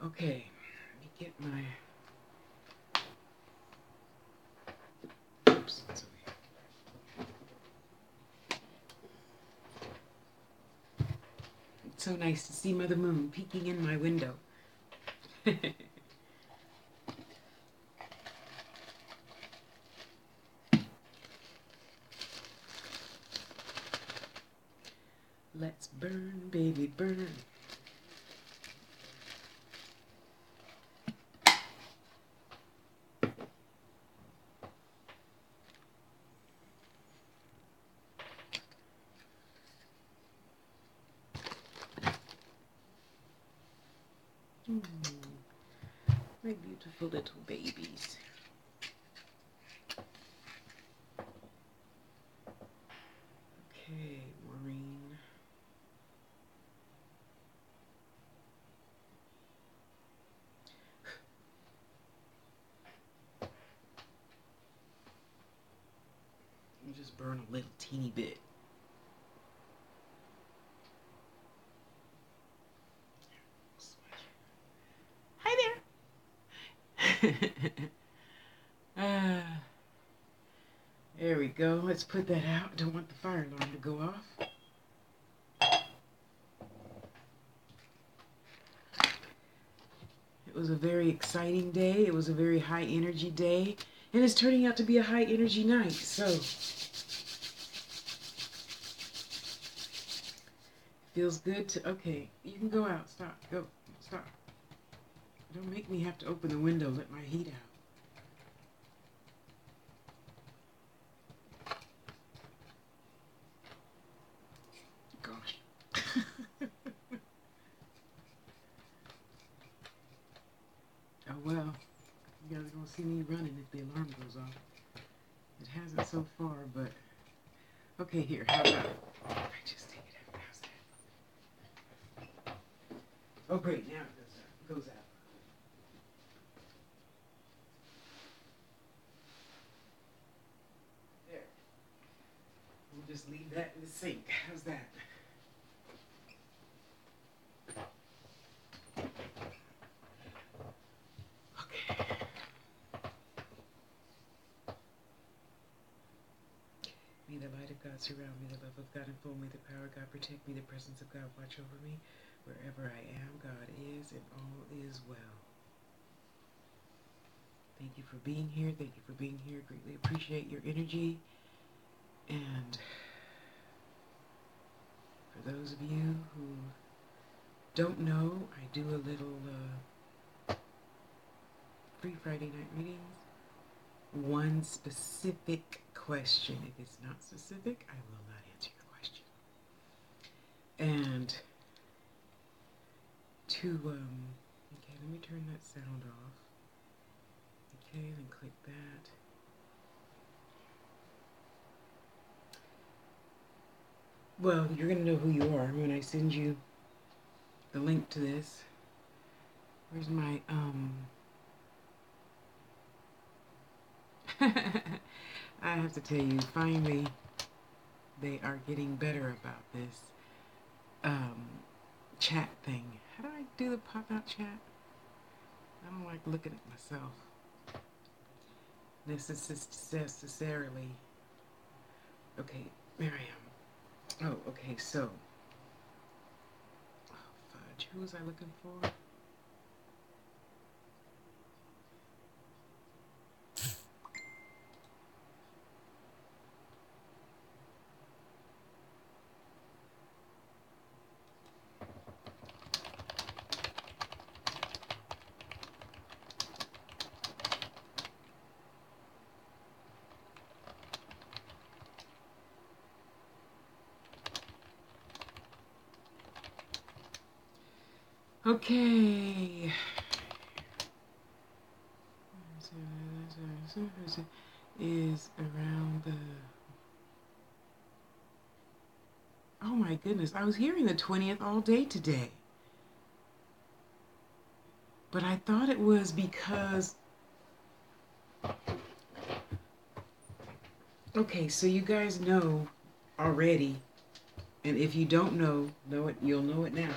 Okay, let me get my... Oops, it's over here. It's so nice to see Mother Moon peeking in my window. Let's burn, baby, burn. My beautiful little babies. Okay, Maureen. Let me just burn a little teeny bit. Hi there. There we go. Let's put that out. Don't want the fire alarm to go off. It was a very exciting day. It was a very high energy day. And it's turning out to be a high energy night. So, feels good to... Okay, you can go out. Stop. Go. Stop. Don't make me have to open the window. Let my heat out. Gosh. Oh well. You guys are going to see me running if the alarm goes off. It hasn't so far, but... Okay, here. How about... I just take it out. How's that? Oh, great. Now it goes out. There. We'll just leave that in the sink. How's that? Okay. May the light of God surround me, the love of God enfold me, the power of God protect me, the presence of God watch over me. Wherever I am, God is, and all is well. Thank you for being here. Thank you for being here. Greatly appreciate your energy. And for those of you who don't know, I do a little free Friday night readings. One specific question. If it's not specific, I will not answer your question. And okay, let me turn that sound off. Okay, then click that. Well, you're going to know who you are when I send you the link to this. Where's my, I have to tell you, finally, they are getting better about this, chat thing. How do I do the pop-out chat? I don't like looking at myself necessarily. Okay, there I am. Oh, okay, so, oh, fudge, who was I looking for? Okay. Is around the... Oh my goodness, I was hearing the 20th all day today. But I thought it was because... Okay, so you guys know already, and if you don't know it, you'll know it now.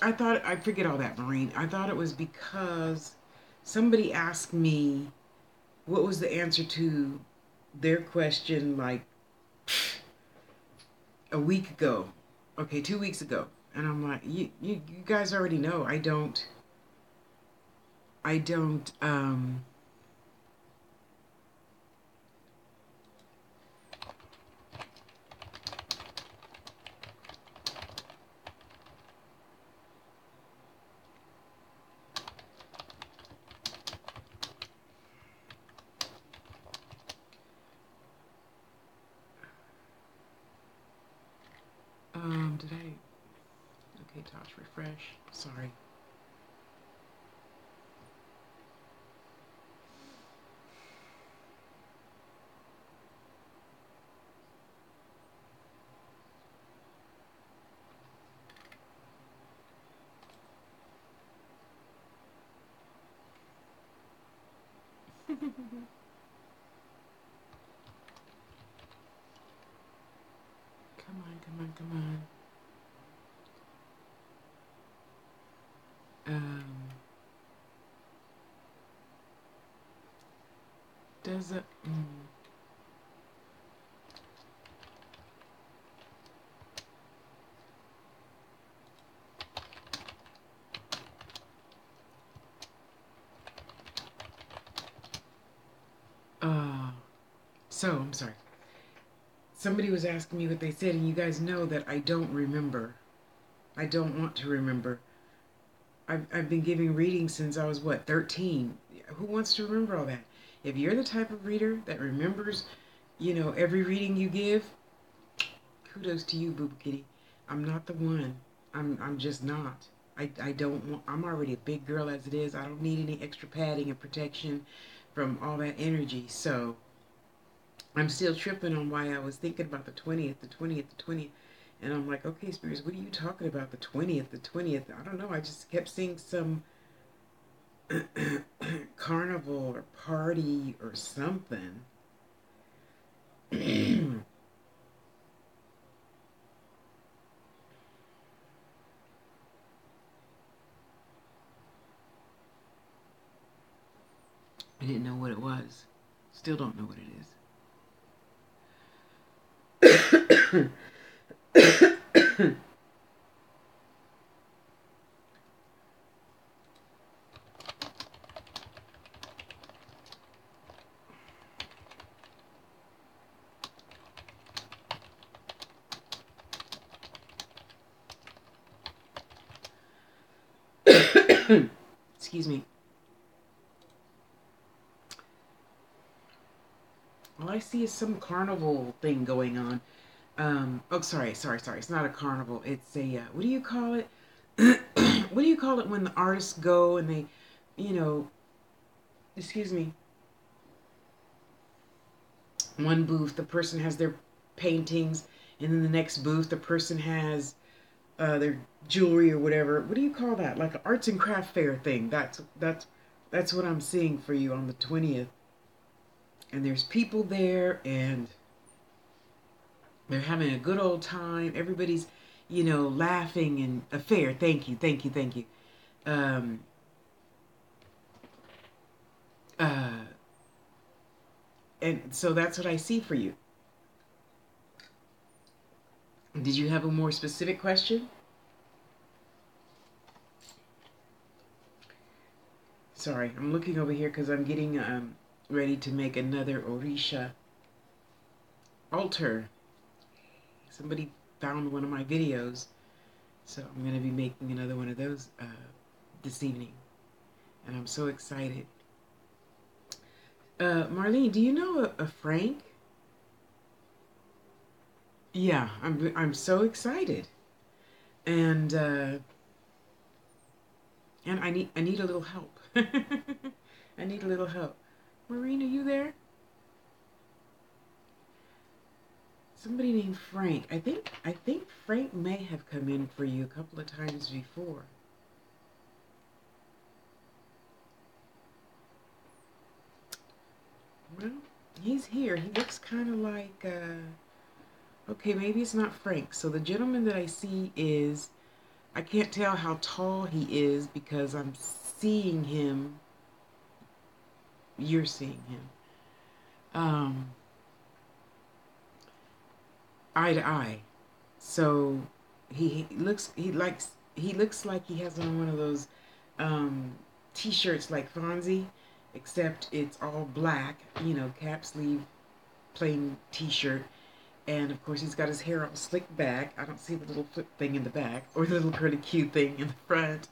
I forget all that, Maureen. I thought it was because somebody asked me what was the answer to their question like a week ago. Okay, 2 weeks ago. And I'm like, you guys already know I don't did I okay, Tosh, refresh. Sorry. Come on, come on, come on. Does it? Uh, so I'm sorry. Somebody was asking me what they said, and you guys know that I don't remember. I don't want to remember. I've been giving readings since I was, what, 13? Who wants to remember all that? If you're the type of reader that remembers, every reading you give, kudos to you, Boo Boo Kitty. I'm not the one. I'm just not. I don't want, I'm already a big girl as it is. I don't need any extra padding and protection from all that energy. So I'm still tripping on why I was thinking about the 20th, the 20th, the 20th. And I'm like, okay, Spirits, what are you talking about? The 20th, the 20th. I don't know. I just kept seeing some carnival or party or something. I didn't know what it was. Still don't know what it is. Excuse me. All I see is some carnival thing going on. Oh, sorry. It's not a carnival. It's a, what do you call it? What do you call it when the artists go and they, you know, excuse me, one booth, the person has their paintings, and then the next booth, the person has their jewelry or whatever. What do you call that? Like an arts and craft fair thing. That's what I'm seeing for you on the 20th. And there's people there, and they're having a good old time. Everybody's, laughing and a fair. Thank you, thank you, thank you. Um, uh, and so that's what I see for you. Did you have a more specific question? Sorry, I'm looking over here because I'm getting ready to make another Orisha altar. Somebody found one of my videos, so I'm going to be making another one of those this evening, and I'm so excited. Marlene, do you know a Frank? Yeah, I'm so excited, and I need a little help. I need a little help. Maureen, are you there? Somebody named Frank. I think Frank may have come in for you a couple of times before. Well, he's here. He looks kind of like okay, maybe it's not Frank. So the gentleman that I see is I can't tell how tall he is because I'm seeing him. You're seeing him. Um, eye to eye. So he looks like he has on one of those um, t-shirts like Fonzie, except it's all black, cap sleeve, plain t-shirt. And of course, he's got his hair all slicked back. I don't see the little flip thing in the back or the little curly cute thing in the front.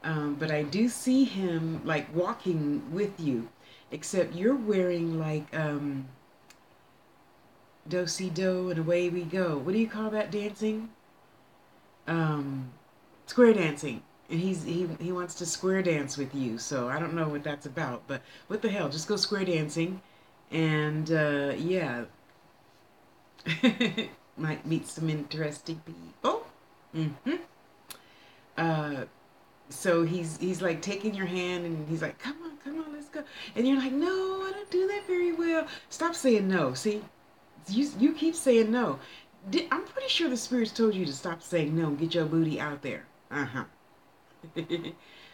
But I do see him like walking with you, except you're wearing like do si do and away we go. What do you call that dancing? Um, Square dancing. And he wants to square dance with you. So I don't know what that's about, but what the hell? Just go square dancing, and yeah, might meet some interesting people. Mm-hmm. Uh, so he's like taking your hand and he's like, come on, let's go. And you're like, no, I don't do that very well. Stop saying no. See, you keep saying no. I'm pretty sure the spirits told you to stop saying no and get your booty out there. Uh-huh.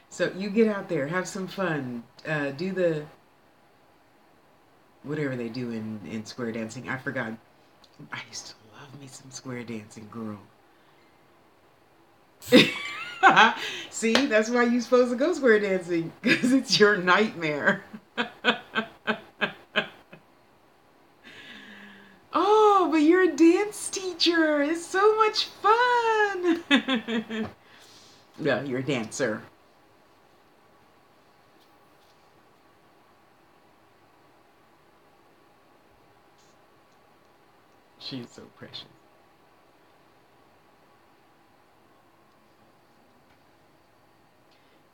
So you get out there, have some fun, do the whatever they do in square dancing. I forgot. I used to love me some square dancing, girl. See, that's why you're supposed to go square dancing, because it's your nightmare. Oh, but you're a dance teacher. It's so much fun. Yeah, you're a dancer. She's so precious.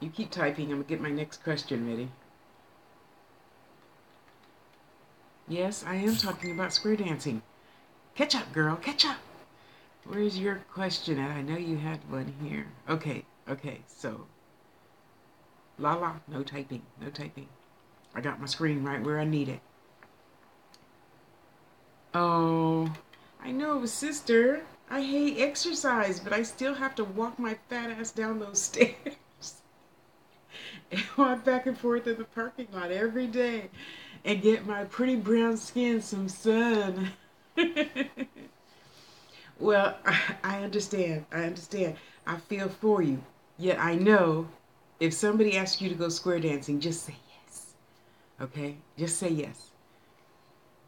You keep typing. I'm going to get my next question ready. Yes, I am talking about square dancing. Catch up, girl. Catch up. Where's your question at? I know you had one here. Okay. So, no typing. No typing. I got my screen right where I need it. Oh, I know, sister. I hate exercise, but I still have to walk my fat ass down those stairs and walk back and forth in the parking lot every day and get my pretty brown skin some sun. Well, I understand. I understand. I feel for you. Yet I know if somebody asks you to go square dancing, just say yes. Okay? Just say yes.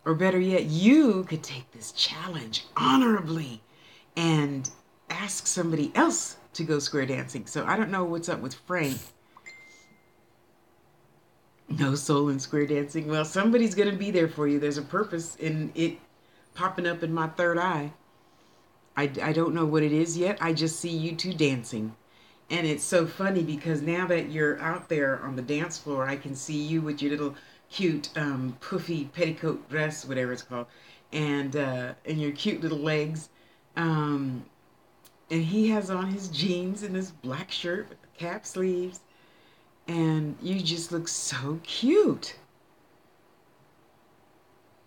Or better yet, you could take this challenge honorably and ask somebody else to go square dancing. So I don't know what's up with Frank. No soul in square dancing. Well, somebody's going to be there for you. There's a purpose in it popping up in my third eye. I don't know what it is yet. I just see you two dancing. And it's so funny because now that you're out there on the dance floor, I can see you with your little cute puffy petticoat dress, whatever it's called, and your cute little legs. Um, and he has on his jeans and his black shirt with the cap sleeves. And you just look so cute.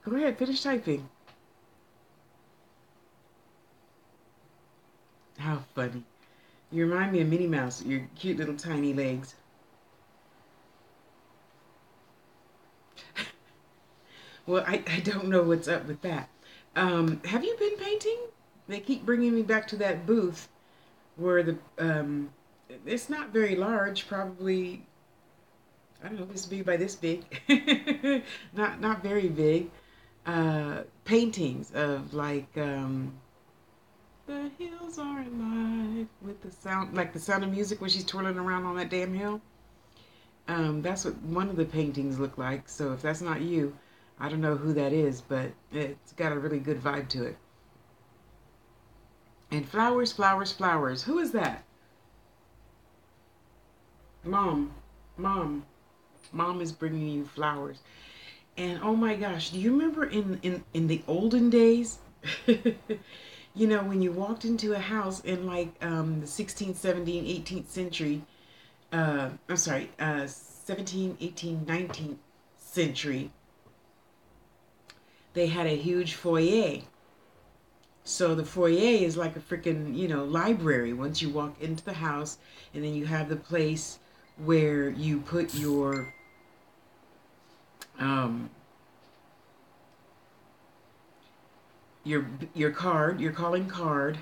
Go ahead, finish typing. How funny. You remind me of Minnie Mouse, your cute little tiny legs. Well, I don't know what's up with that. Have you been painting? They keep bringing me back to that booth where it's not very large, probably, I don't know, this big by this big. Not very big. Paintings of like, the hills are alive with the sound, like the Sound of Music when she's twirling around on that damn hill. That's what one of the paintings look like. So if that's not you, I don't know who that is, but it's got a really good vibe to it. And flowers, flowers, flowers. Who is that? Mom. Mom. Mom is bringing you flowers. And oh my gosh, do you remember in the olden days? When you walked into a house in like the 16th, 17th, 18th century, I'm sorry, 17th, 18th, 19th century, they had a huge foyer So the foyer is like a freaking, library once you walk into the house, and then you have the place where you put um your your card, your calling card,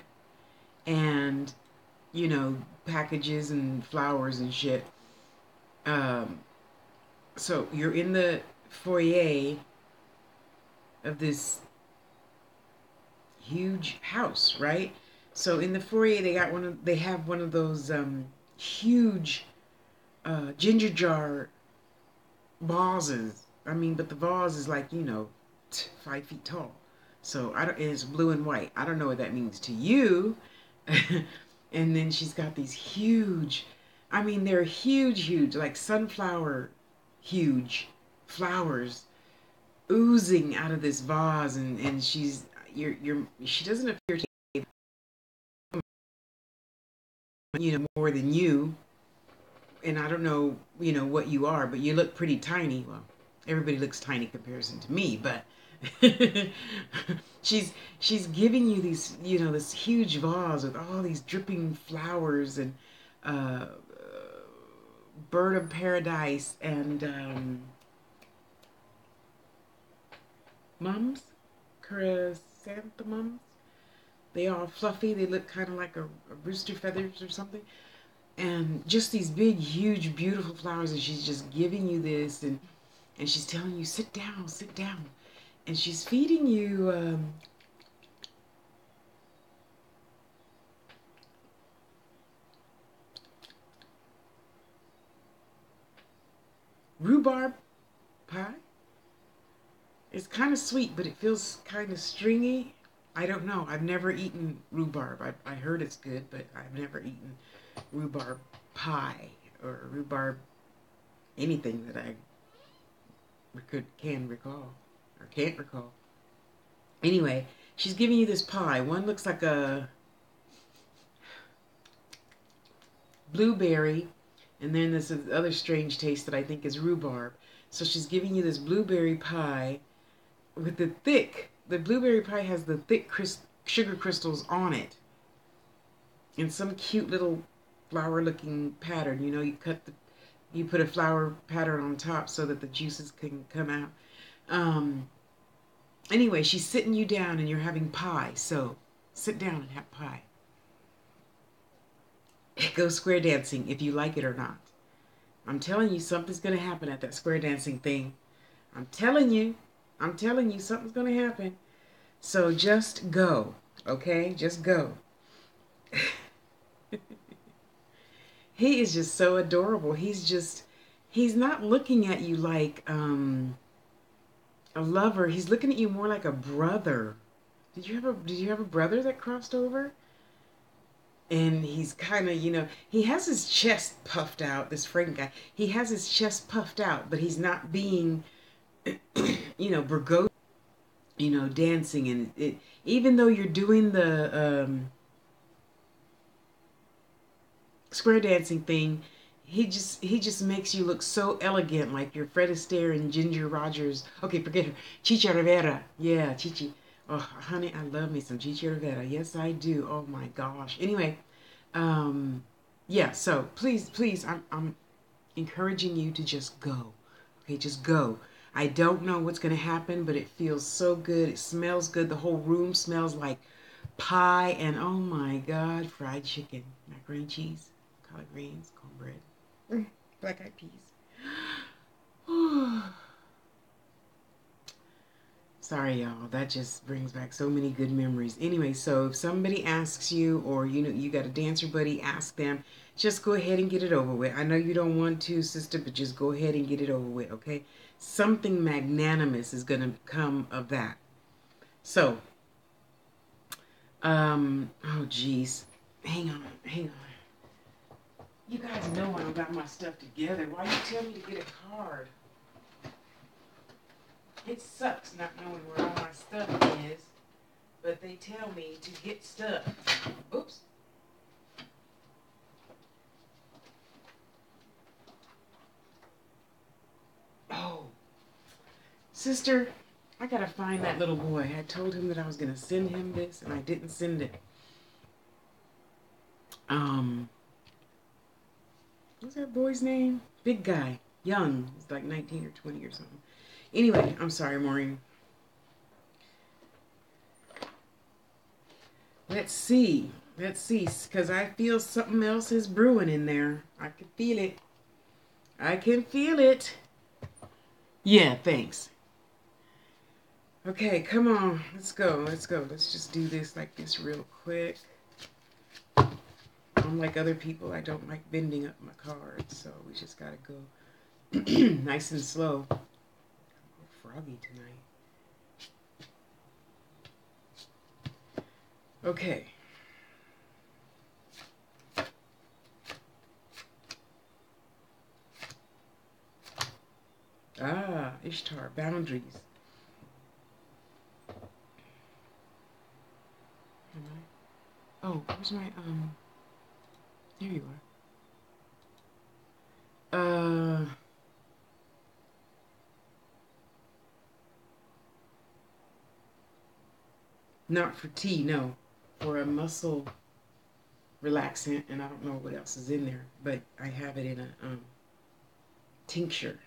and packages and flowers and shit. Um, so you're in the foyer of this huge house, right? So in the foyer they have one of those huge ginger jar vases. I mean, but the vase is like 5 feet tall. So I don't. And it's blue and white. I don't know what that means to you. And then she's got these huge. I mean, they're huge, huge, like sunflower, huge flowers oozing out of this vase, and she doesn't appear to more than you, and I don't know what you are, but you look pretty tiny. Well, everybody looks tiny in comparison to me, but she's she's giving you these this huge vase with all these dripping flowers and uh, bird of paradise and mums, chrysanthemums. They all fluffy. They look kind of like a rooster feathers or something. And just these big, huge, beautiful flowers. And she's just giving you this, and she's telling you, sit down, sit down. And she's feeding you rhubarb pie. It's kind of sweet, but it feels kind of stringy. I don't know. I've never eaten rhubarb. I heard it's good, but I've never eaten rhubarb pie or rhubarb anything that I can recall or can't recall. Anyway, she's giving you this pie. One looks like a blueberry, and then there's this other strange taste that I think is rhubarb. So she's giving you this blueberry pie with the blueberry pie has the thick sugar crystals on it in some cute little flower looking pattern. You put a flower pattern on top so that the juices can come out. Um, anyway, she's sitting you down and you're having pie. So sit down and have pie. Go square dancing if you like it or not. I'm telling you, something's going to happen at that square dancing thing. I'm telling you, something's going to happen. So just go, okay? Just go. He is just so adorable. He's not looking at you like a lover. He's looking at you more like a brother. Did you have a brother that crossed over? And he's kind of, he has his chest puffed out, this Frank guy. He has his chest puffed out, but he's not being, bragocious, dancing. And even though you're doing the square dancing thing, he just makes you look so elegant, like you're Fred Astaire and Ginger Rogers. Okay, forget her. Chichi Rivera. Yeah, Chichi. Oh, honey, I love me some Chichi Rivera. Yes, I do. Oh my gosh. Anyway, um, yeah. So please, I'm encouraging you to just go. Okay, just go. I don't know what's gonna happen, but it feels so good. It smells good. The whole room smells like pie and oh my God, fried chicken, macaroni and cheese, collard greens, cornbread, black eyed peas. Sorry, y'all. That just brings back so many good memories. Anyway, so if somebody asks you, or you got a dancer buddy, ask them. Just go ahead and get it over with. I know you don't want to, sister, but just go ahead and get it over with, okay? Something magnanimous is gonna come of that. So, oh geez, hang on. You guys know I don't got my stuff together. Why you tell me to get a card? It sucks not knowing where all my stuff is, but they tell me to get stuff. Oops. Oh, sister, I gotta find that little boy. I told him that I was gonna send him this, and I didn't send it. What's that boy's name? Big guy, young. He's like 19 or 20 or something. Anyway, I'm sorry, Maureen. Let's see, because I feel something else is brewing in there. I can feel it. I can feel it. Yeah, thanks. Okay, come on. Let's go. Let's go. Let's just do this like this real quick. Unlike other people, I don't like bending up my cards, so we just gotta go nice and slow. I'm froggy tonight. Okay. Ah, Ishtar, boundaries. Oh, where's my, there you are. Not for tea, no. For a muscle relaxant, and I don't know what else is in there, but I have it in a tincture.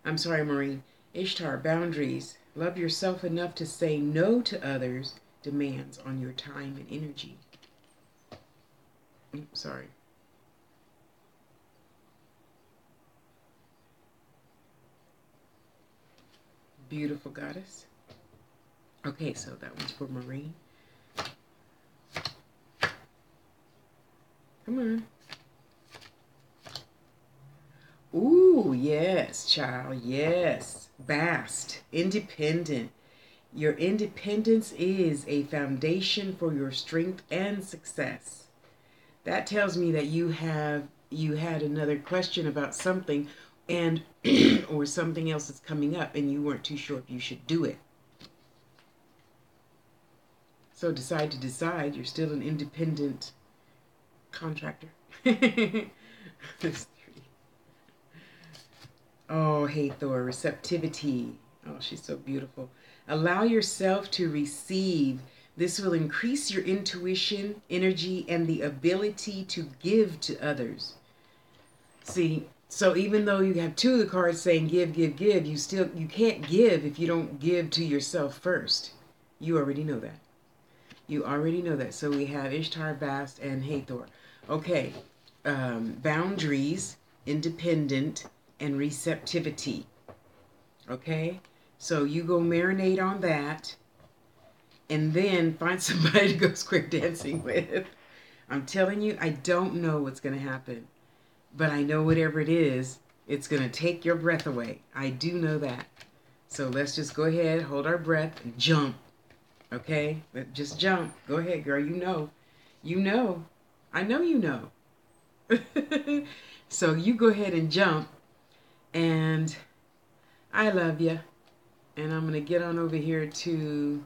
I'm sorry, Maureen. Ishtar, boundaries. Love yourself enough to say no to others' demands on your time and energy. Sorry. Beautiful goddess. Okay, so that one's for Maureen. Come on. Ooh, yes, child, yes. Vast, independent. Your independence is a foundation for your strength and success. That tells me that you had another question about something and or something else is coming up and you weren't too sure if you should do it. So decide to decide. You're still an independent contractor. Oh, Hathor, receptivity. Oh, she's so beautiful. Allow yourself to receive. This will increase your intuition, energy, and the ability to give to others. See, so even though you have two of the cards saying give, give, give, you can't give if you don't give to yourself first. You already know that. You already know that. So we have Ishtar, Bast, and Hathor. Okay, boundaries, independent, and receptivity. Okay, so you go marinate on that, and then find somebody to go square dancing with. I'm telling you, I don't know what's going to happen, but I know whatever it is, it's going to take your breath away. I do know that. So let's just go ahead, hold our breath, and jump. Okay? Just jump. Go ahead, girl. You know. You know. I know you know. So you go ahead and jump. And I love you. And I'm going to get on over here to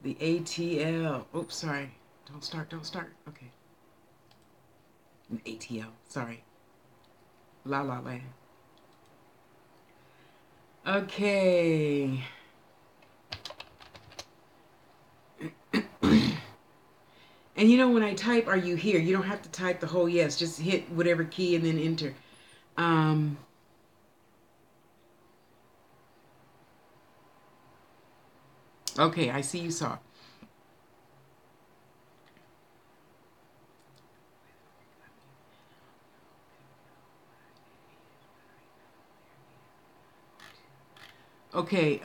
the ATL. Oops, sorry. Don't start. Don't start. Okay. An ATL. Sorry. La La Land. Okay. And you know when I type, are you here? You don't have to type the whole yes. Just hit whatever key and then enter. Okay, I see you saw. Okay,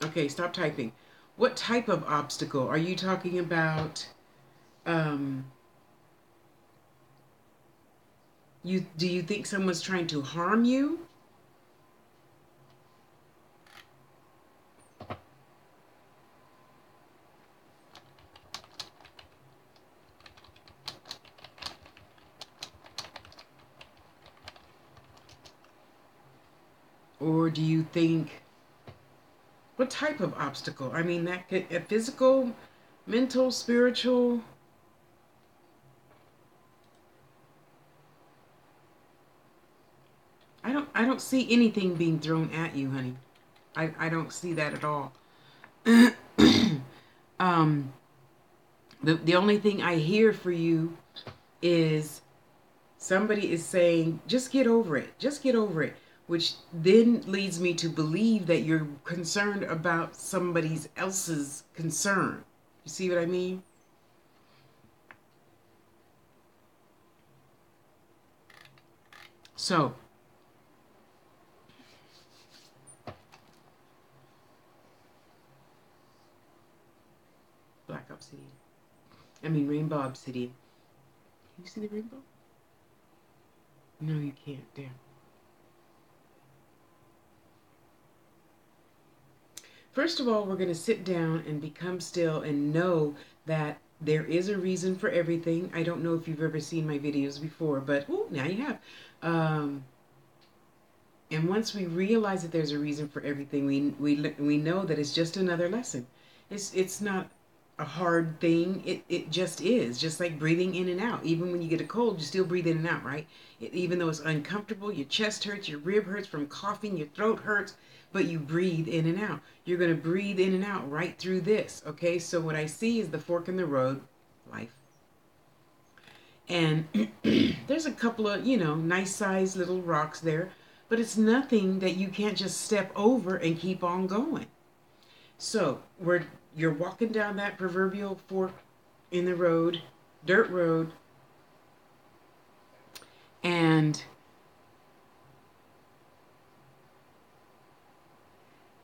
okay, stop typing. What type of obstacle? Are you talking about, um, do you think someone's trying to harm you? Or do you think, what type of obstacle? I mean, that could, a physical, mental, spiritual. I don't see anything being thrown at you, honey. I don't see that at all. um, the only thing I hear for you is somebody is saying, just get over it. Just get over it. Which then leads me to believe that you're concerned about somebody else's concern. You see what I mean? So, Black Obsidian. I mean, Rainbow Obsidian. Can you see the rainbow? No, you can't. Damn. First of all, we're going to sit down and become still and know that there is a reason for everything. I don't know if you've ever seen my videos before, but now you have. And once we realize that there's a reason for everything, we know that it's just another lesson. It's not a hard thing. It just is. Just like breathing in and out. Even when you get a cold, you still breathe in and out, right? Even though it's uncomfortable, your chest hurts, your rib hurts from coughing, your throat hurts, but you breathe in and out. You're going to breathe in and out right through this, okay? So what I see is the fork in the road, life. And there's a couple of, nice sized little rocks there, but it's nothing that you can't just step over and keep on going. So you're walking down that proverbial fork in the road, dirt road, and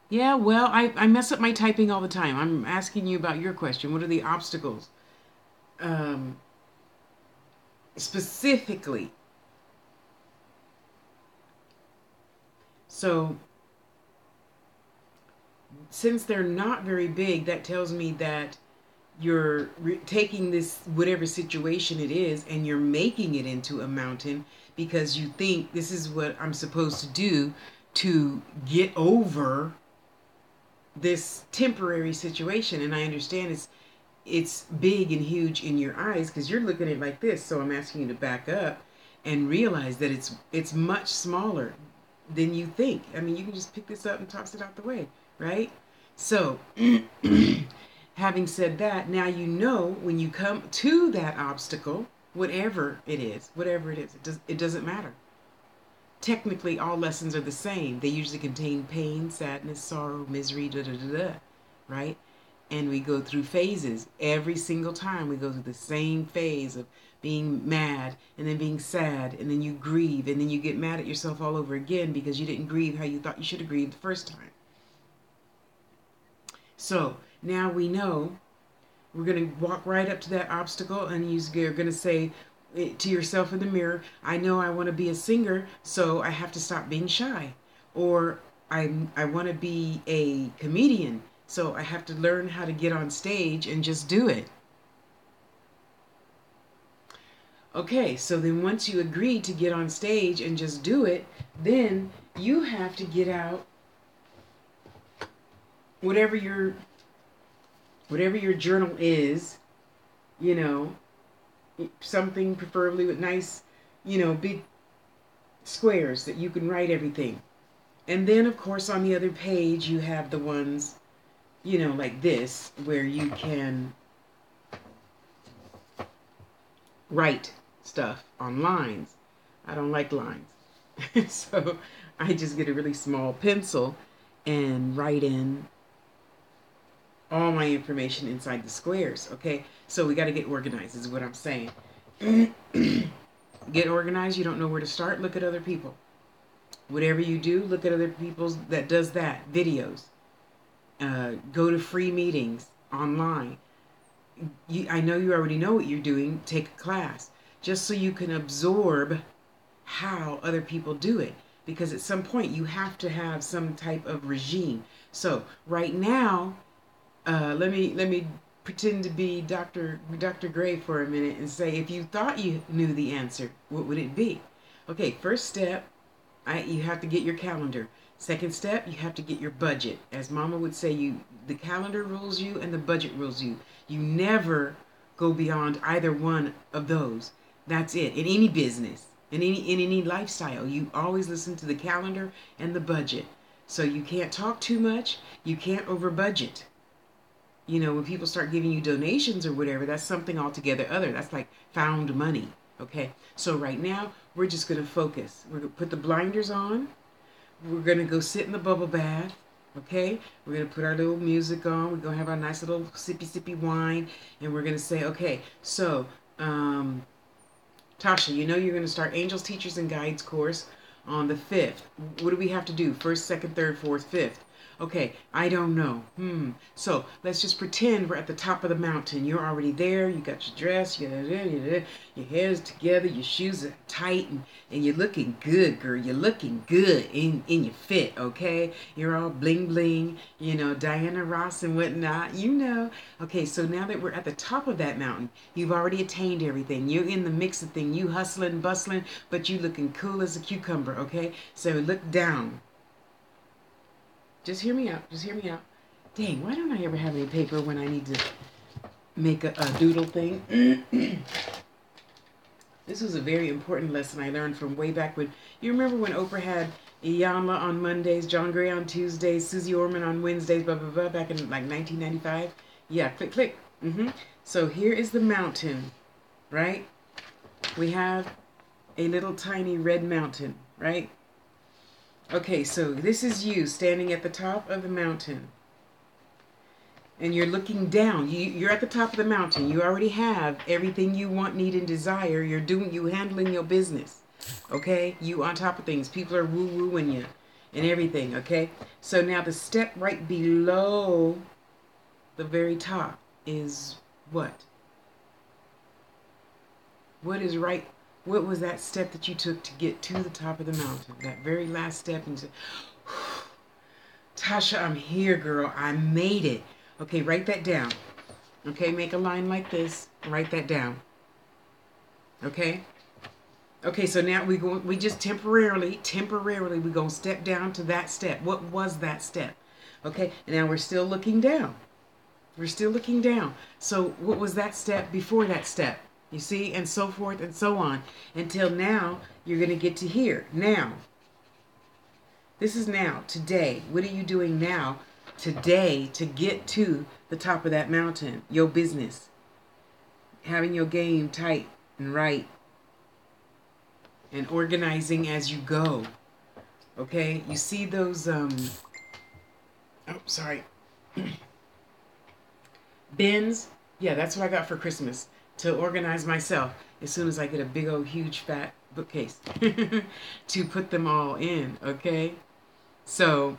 yeah, well, I mess up my typing all the time. I'm asking you about your question. What are the obstacles? Specifically. So, since they're not very big, that tells me that you're taking this, whatever situation it is, and you're making it into a mountain because you think this is what I'm supposed to do to get over this temporary situation. And I understand it's big and huge in your eyes because you're looking at it like this. So I'm asking you to back up and realize that it's much smaller than you think. I mean, you can just pick this up and toss it out the way, right? So having said that, now you know when you come to that obstacle, whatever it is, it doesn't matter. Technically, all lessons are the same. They usually contain pain, sadness, sorrow, misery, right? And we go through phases. Every single time we go through the same phase of being mad and then being sad, and then you grieve, and then you get mad at yourself all over again because you didn't grieve how you thought you should have grieved the first time. So now we know we're going to walk right up to that obstacle, and you're going to say to yourself in the mirror, I know I want to be a singer, so I have to stop being shy. Or I want to be a comedian, so I have to learn how to get on stage and just do it. Okay, so then once you agree to get on stage and just do it, then you have to get out whatever your journal is, something preferably with nice, big squares that you can write everything. And then, of course, on the other page, you have the ones, like this, where you can write stuff on lines. I don't like lines. So I just get a really small pencil and write in all my information inside the squares, okay? So we got to get organized is what I'm saying. Get organized. You don't know where to start, look at other people. Whatever you do, look at other people's that does that, videos. Go to free meetings online. I know you already know what you're doing. Take a class just so you can absorb how other people do it, because at some point you have to have some type of regime. So right now, let me pretend to be Dr. Gray for a minute and say, if you thought you knew the answer, what would it be? Okay, first step, you have to get your calendar. Second step, you have to get your budget. As Mama would say, the calendar rules you and the budget rules you. You never go beyond either one of those. That's it. In any business, in any lifestyle, you always listen to the calendar and the budget. So you can't talk too much. You can't over budget. You know, when people start giving you donations or whatever, that's something altogether other. That's like found money. Okay. So right now, we're just going to focus. We're going to put the blinders on. We're going to go sit in the bubble bath. Okay. We're going to put our little music on. We're going to have our nice little sippy wine. And we're going to say, okay, so, Tasha, you know you're going to start Angels, Teachers, and Guides course on the 5th. What do we have to do? First, second, third, fourth, fifth. Okay, I don't know. So let's just pretend we're at the top of the mountain. You're already there. You got your dress. Your hair is together. Your shoes are tight, and you're looking good, girl. You're looking good in your fit. Okay, you're all bling bling. You know, Diana Ross and whatnot. You know. Okay, so now that we're at the top of that mountain, you've already attained everything. You're in the mix of things. You hustling, bustling, but you looking cool as a cucumber. Okay, so look down. Just hear me out. Just hear me out. Dang, why don't I ever have any paper when I need to make a doodle thing? This was a very important lesson I learned from way back when. You remember when Oprah had Iyanla on Mondays, John Gray on Tuesdays, Susie Orman on Wednesdays, blah, blah, blah, back in like 1995? Yeah, click, click. So here is the mountain, right? We have a little tiny red mountain, right? Okay, so this is you standing at the top of the mountain. And you're looking down. You're at the top of the mountain. You already have everything you want, need, and desire. You handling your business. Okay? You on top of things. People are woo-wooing you and everything, okay? So now the step right below the very top is what? What is right? What was that step that you took to get to the top of the mountain? That very last step, and you said, Tasha, I'm here, girl. I made it. Okay, write that down. Okay, make a line like this. Write that down. Okay? Okay, so now we just temporarily, we're going to step down to that step. What was that step? Okay, and now we're still looking down. We're still looking down. So what was that step before that step? You see, and so forth and so on. Until now, you're going to get to here. Now. This is now, today. What are you doing now, today, to get to the top of that mountain? Your business. Having your game tight and right. And organizing as you go. Okay? You see those, bins? Yeah, that's what I got for Christmas. To organize myself as soon as I get a big old huge fat bookcase. To put them all in, okay? So,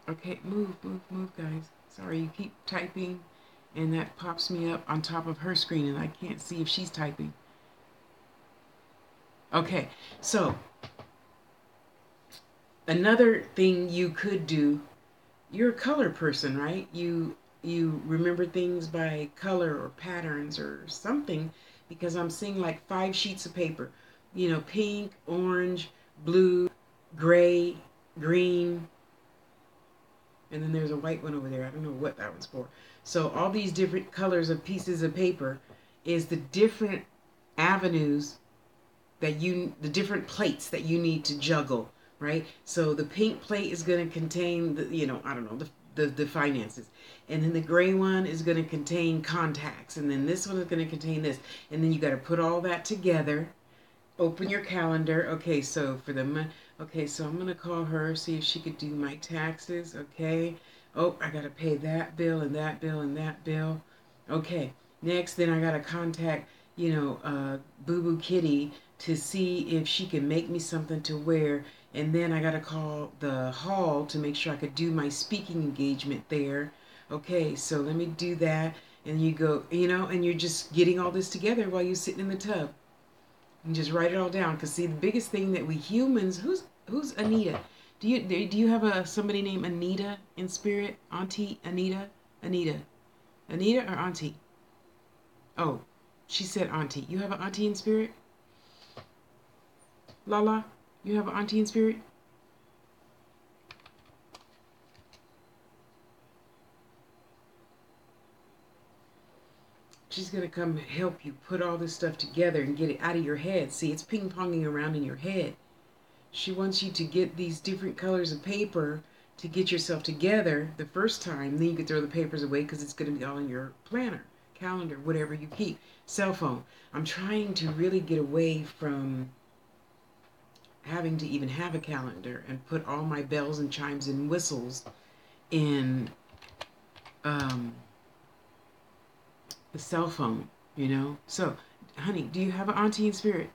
okay, move, guys. Sorry, you keep typing, and that pops me up on top of her screen, and I can't see if she's typing. Okay, so, another thing you could do, you're a color person, right? You remember things by color or patterns or something, because I'm seeing like 5 sheets of paper. You know, pink, orange, blue, gray, green, and then there's a white one over there. I don't know what that one's for. So all these different colors of pieces of paper is the different avenues that the different plates that you need to juggle, right? So the pink plate is going to contain the, I don't know, the finances. And then the gray one is going to contain contacts. And then this one is going to contain this. And then you got to put all that together. Open your calendar. Okay, so for the month. Okay, so I'm going to call her, see if she could do my taxes. Okay. Oh, I got to pay that bill and that bill and that bill. Okay. Next, then I got to contact, Boo Boo Kitty to see if she can make me something to wear. And then I got to call the hall to make sure I could do my speaking engagement there. Okay, so let me do that. And you go, and you're just getting all this together while you're sitting in the tub. And just write it all down. Because see, the biggest thing that we humans, who's Anita? Do you have somebody named Anita in spirit? Auntie Anita? Anita or Auntie? Oh, she said Auntie. You have an Auntie in spirit? Lala, you have an Auntie in spirit? She's going to come help you put all this stuff together and get it out of your head. See, it's ping-ponging around in your head. She wants you to get these different colors of paper to get yourself together the first time. Then you can throw the papers away because it's going to be all in your planner, calendar, whatever you keep. Cell phone. I'm trying to really get away from having to even have a calendar and put all my bells and chimes and whistles in the cell phone, you know? So, honey, do you have an auntie in spirit?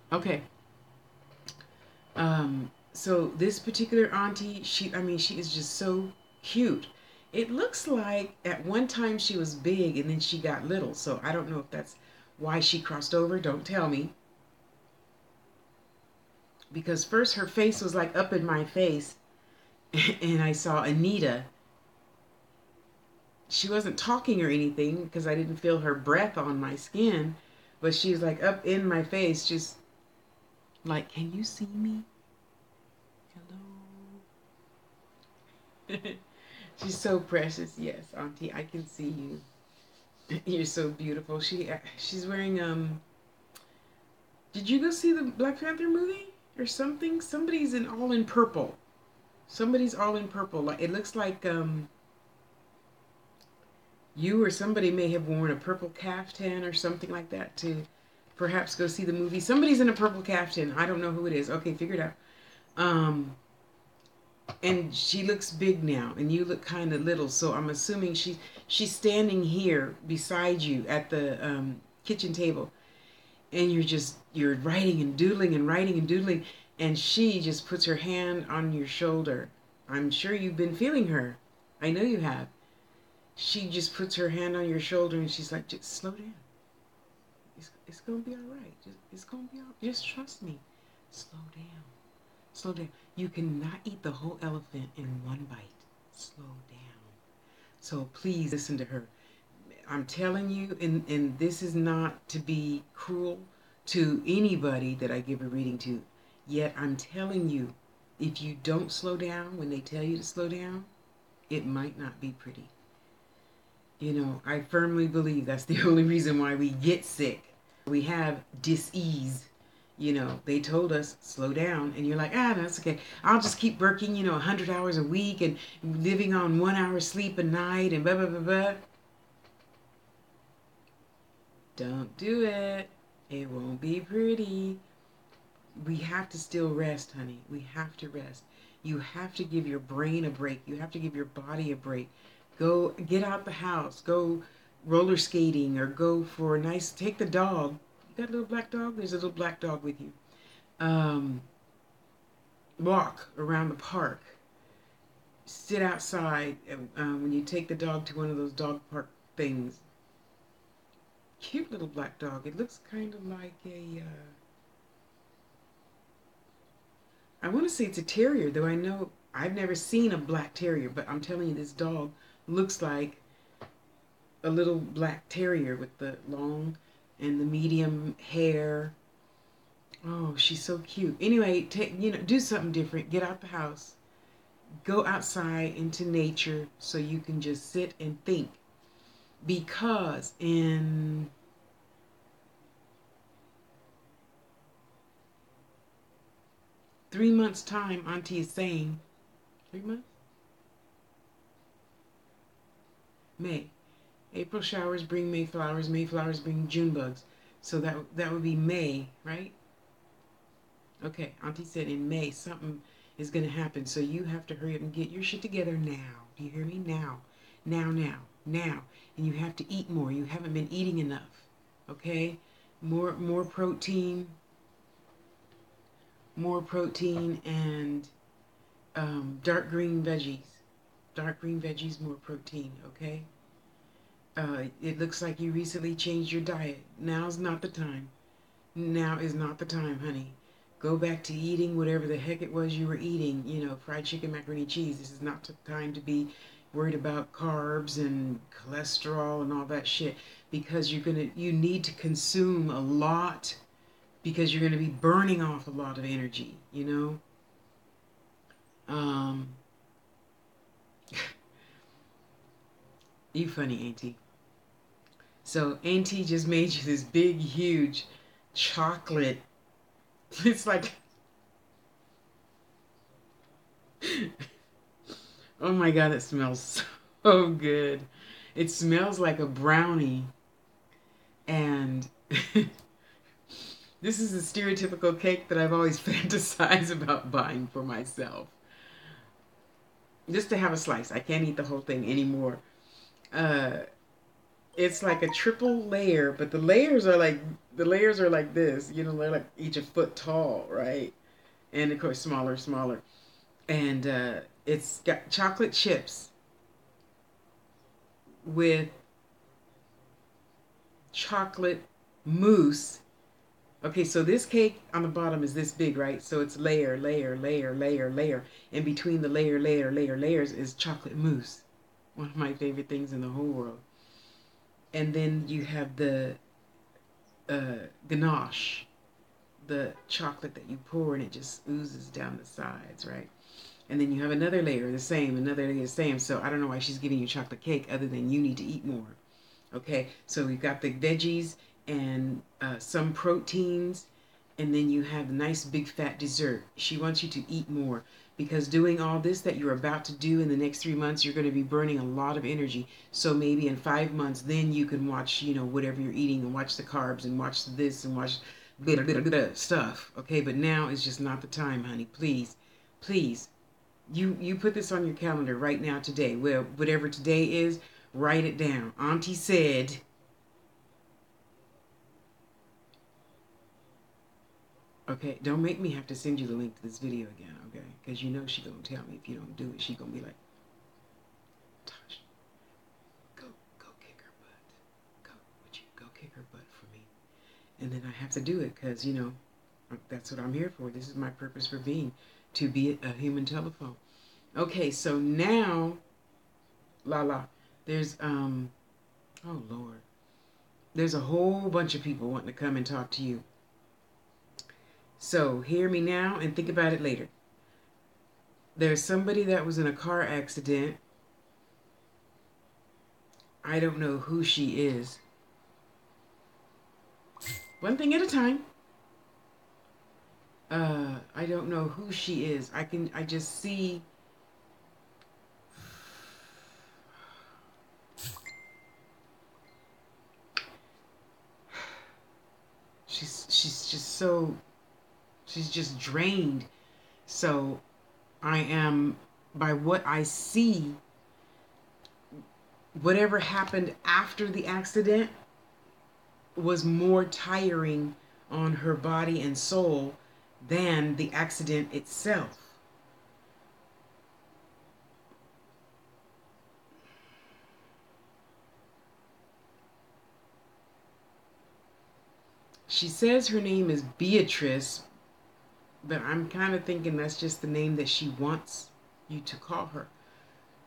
Okay. So this particular auntie, she is just so cute. It looks like at one time she was big and then she got little. So I don't know if that's why she crossed over. Don't tell me. Because first her face was like up in my face and I saw Anita. She wasn't talking or anything because I didn't feel her breath on my skin, but she was like up in my face, just like, can you see me? Hello. She's so precious. Yes, Auntie, I can see you. You're so beautiful. She's wearing Did you go see the Black Panther movie or something? Somebody's in all in purple. Somebody's all in purple. Like it looks like you or somebody may have worn a purple caftan or something like that to perhaps go see the movie. Somebody's in a purple caftan. I don't know who it is. Okay, figure it out. Um, and she looks big now, and you look kind of little. So I'm assuming she's standing here beside you at the kitchen table, and you're writing and doodling and writing and doodling, and she just puts her hand on your shoulder. I'm sure you've been feeling her. I know you have. She just puts her hand on your shoulder and she's like, just slow down. It's gonna be all right. It's gonna be all. Just trust me. Slow down. Slow down. You cannot eat the whole elephant in one bite. Slow down. So please listen to her. I'm telling you, and this is not to be cruel to anybody that I give a reading to. Yet I'm telling you, if you don't slow down when they tell you to slow down, it might not be pretty. You know, I firmly believe that's the only reason why we get sick. We have dis-ease. You know, they told us slow down, and you're like, that's okay. I'll just keep working, 100 hours a week and living on 1 hour sleep a night and blah, blah, blah, blah. Don't do it. It won't be pretty. We have to still rest, honey. We have to rest. You have to give your brain a break. You have to give your body a break. Go get out the house. Go roller skating or go for a nice, take the dog. You got a little black dog? There's a little black dog with you. Walk around the park. Sit outside when you take the dog to one of those dog park things. Cute little black dog. It looks kind of like I want to say it's a terrier, though I know I've never seen a black terrier, but I'm telling you, this dog looks like a little black terrier with the long and the medium hair. Oh, she's so cute. Anyway, do something different. Get out the house. Go outside into nature so you can just sit and think. Because in 3 months' time, Auntie is saying, 3 months? May. April showers bring May flowers. May flowers bring June bugs. So that would be May, right? Okay, Auntie said in May something is going to happen. So you have to hurry up and get your shit together now. Do you hear me? Now. Now, now, now. And you have to eat more. You haven't been eating enough. Okay? More protein. More protein and dark green veggies. Dark green veggies, more protein, okay? It looks like you recently changed your diet. Now's not the time. Now is not the time, honey. Go back to eating whatever the heck it was you were eating, fried chicken, macaroni, cheese. This is not the time to be worried about carbs and cholesterol and all that shit because you need to consume a lot because you're going to be burning off a lot of energy, you know? Um, you funny, Auntie. So Auntie just made you this big, huge chocolate. It's like, oh my God, it smells so good. It smells like a brownie. And this is a stereotypical cake that I've always fantasized about buying for myself. Just to have a slice. I can't eat the whole thing anymore. Uh, it's like a triple layer, but the layers are like this. You know, they're like each a foot tall, right? And of course, smaller. And it's got chocolate chips with chocolate mousse. Okay, so this cake on the bottom is this big, right? So it's layer. And between the layers is chocolate mousse. One of my favorite things in the whole world. And then you have the ganache, the chocolate that you pour and it just oozes down the sides, right? And then you have another layer, the same, another layer, the same. So I don't know why she's giving you chocolate cake other than you need to eat more. Okay, so we've got the veggies and some proteins, and then you have the nice big fat dessert. She wants you to eat more because doing all this that you're about to do in the next 3 months, you're going to be burning a lot of energy. So maybe in 5 months, then you can watch, whatever you're eating and watch the carbs and watch this and watch blah, blah, blah, blah, stuff. Okay, but now is just not the time, honey. Please, please, you put this on your calendar right now today. Well, whatever today is, write it down. Auntie said, okay, don't make me have to send you the link to this video again, okay? Because you know she gonna tell me if you don't do it, she gonna be like, Tosh, go kick her butt. Go kick her butt for me? And then I have to do it because, that's what I'm here for. This is my purpose for being, to be a human telephone. Okay, so now, there's, oh Lord. There's a whole bunch of people wanting to come and talk to you. So hear me now and think about it later. There's somebody that was in a car accident. I don't know who she is. One thing at a time. I don't know who she is. I just see. She's just drained. So I am, by what I see, whatever happened after the accident was more tiring on her body and soul than the accident itself. She says her name is Beatrice, but I'm kind of thinking that's just the name that she wants you to call her.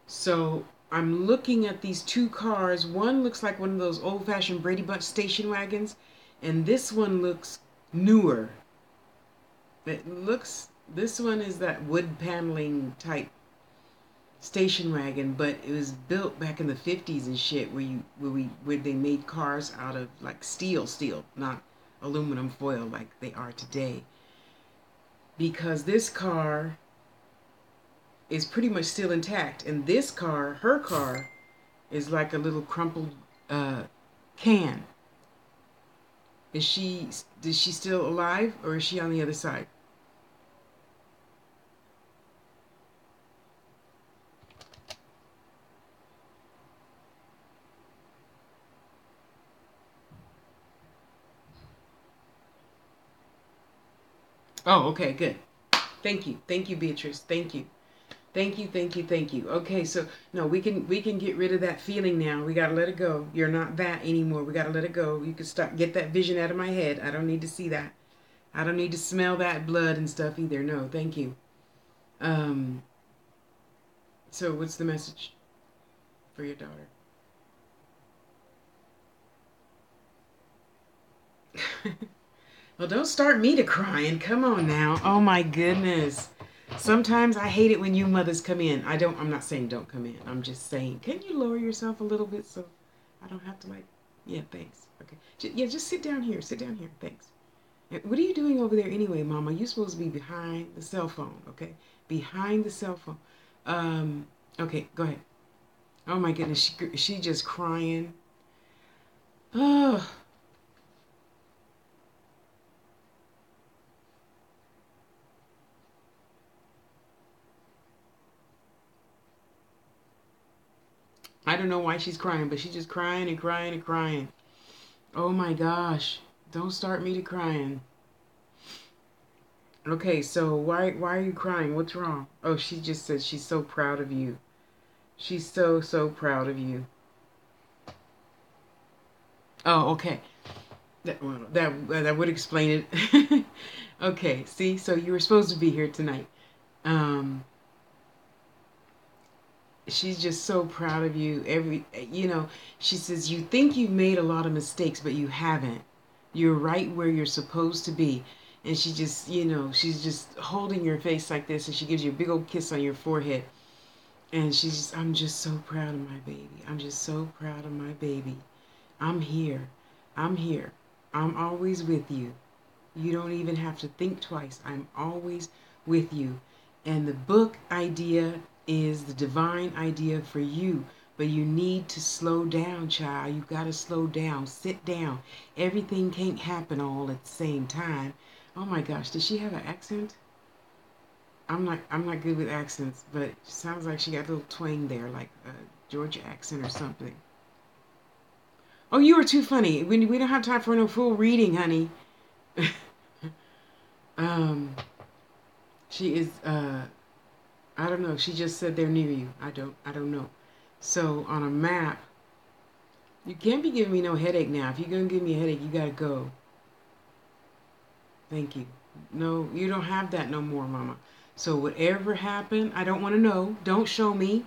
So I'm looking at these two cars. One looks like one of those old-fashioned Brady Bunch station wagons, and this one looks newer. This one is that wood paneling type station wagon, but it was built back in the 50s and shit, where they made cars out of like steel, not aluminum foil like they are today. Because this car is pretty much still intact, and this car, her car, is like a little crumpled can. Is she still alive, or is she on the other side? Oh, okay, good. Thank you, Beatrice. Thank you. Okay, so no, we can get rid of that feeling now. We gotta let it go. You're not that anymore. We gotta let it go. You can stop, get that vision out of my head. I don't need to see that. I don't need to smell that blood and stuff either. No, thank you. Um, so what's the message for your daughter? Well, don't start me to crying. Come on now. Oh my goodness. Sometimes I hate it when you mothers come in. I'm not saying don't come in. I'm just saying, can you lower yourself a little bit so I don't have to like, yeah, thanks. Okay. Yeah, just sit down here. Sit down here. Thanks. What are you doing over there anyway, Mama? You're supposed to be behind the cell phone, okay? Behind the cell phone. Okay, go ahead. Oh my goodness, she just crying. Oh, I don't know why she's crying, but she's just crying and crying and crying. Oh my gosh, don't start me to crying. Okay, so why are you crying? What's wrong? Oh, she just said she's so proud of you. She's so proud of you. Oh, okay. That would explain it. Okay, see, so you were supposed to be here tonight. Um, she's just so proud of you. She says you think you've made a lot of mistakes, but you haven't. You're right where you're supposed to be. And she just, she's just holding your face like this, and she gives you a big old kiss on your forehead. And I'm just so proud of my baby. I'm just so proud of my baby. I'm here. I'm here. I'm always with you. You don't even have to think twice. I'm always with you. And the book idea is the divine idea for you. But you need to slow down, child. You've got to slow down. Sit down. Everything can't happen all at the same time. Oh my gosh, does she have an accent? I'm not good with accents, but it sounds like she got a little twang there, like a Georgia accent or something. Oh, you are too funny. We don't have time for no full reading, honey. um, she is. I don't know. She just said they're near you. I don't know. So on a map, you can't be giving me no headache now. If you're gonna give me a headache, you gotta go. Thank you. No, you don't have that no more, Mama. So whatever happened, I don't want to know. Don't show me.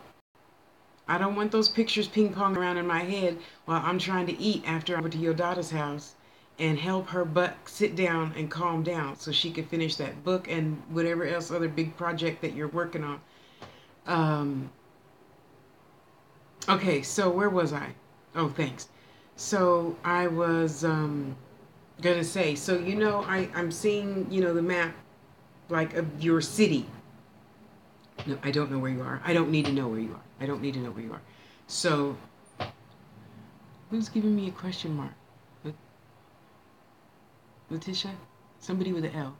I don't want those pictures ping pong around in my head while I'm trying to eat after I went to your daughter's house and help her butt sit down and calm down so she could finish that book and whatever else other big project that you're working on. Um, okay, so where was I? Oh, thanks. So I was gonna say, so I'm seeing the map like of your city. No, I don't know where you are. I don't need to know where you are. I don't need to know where you are. So who's giving me a question mark? Letitia? Somebody with an L.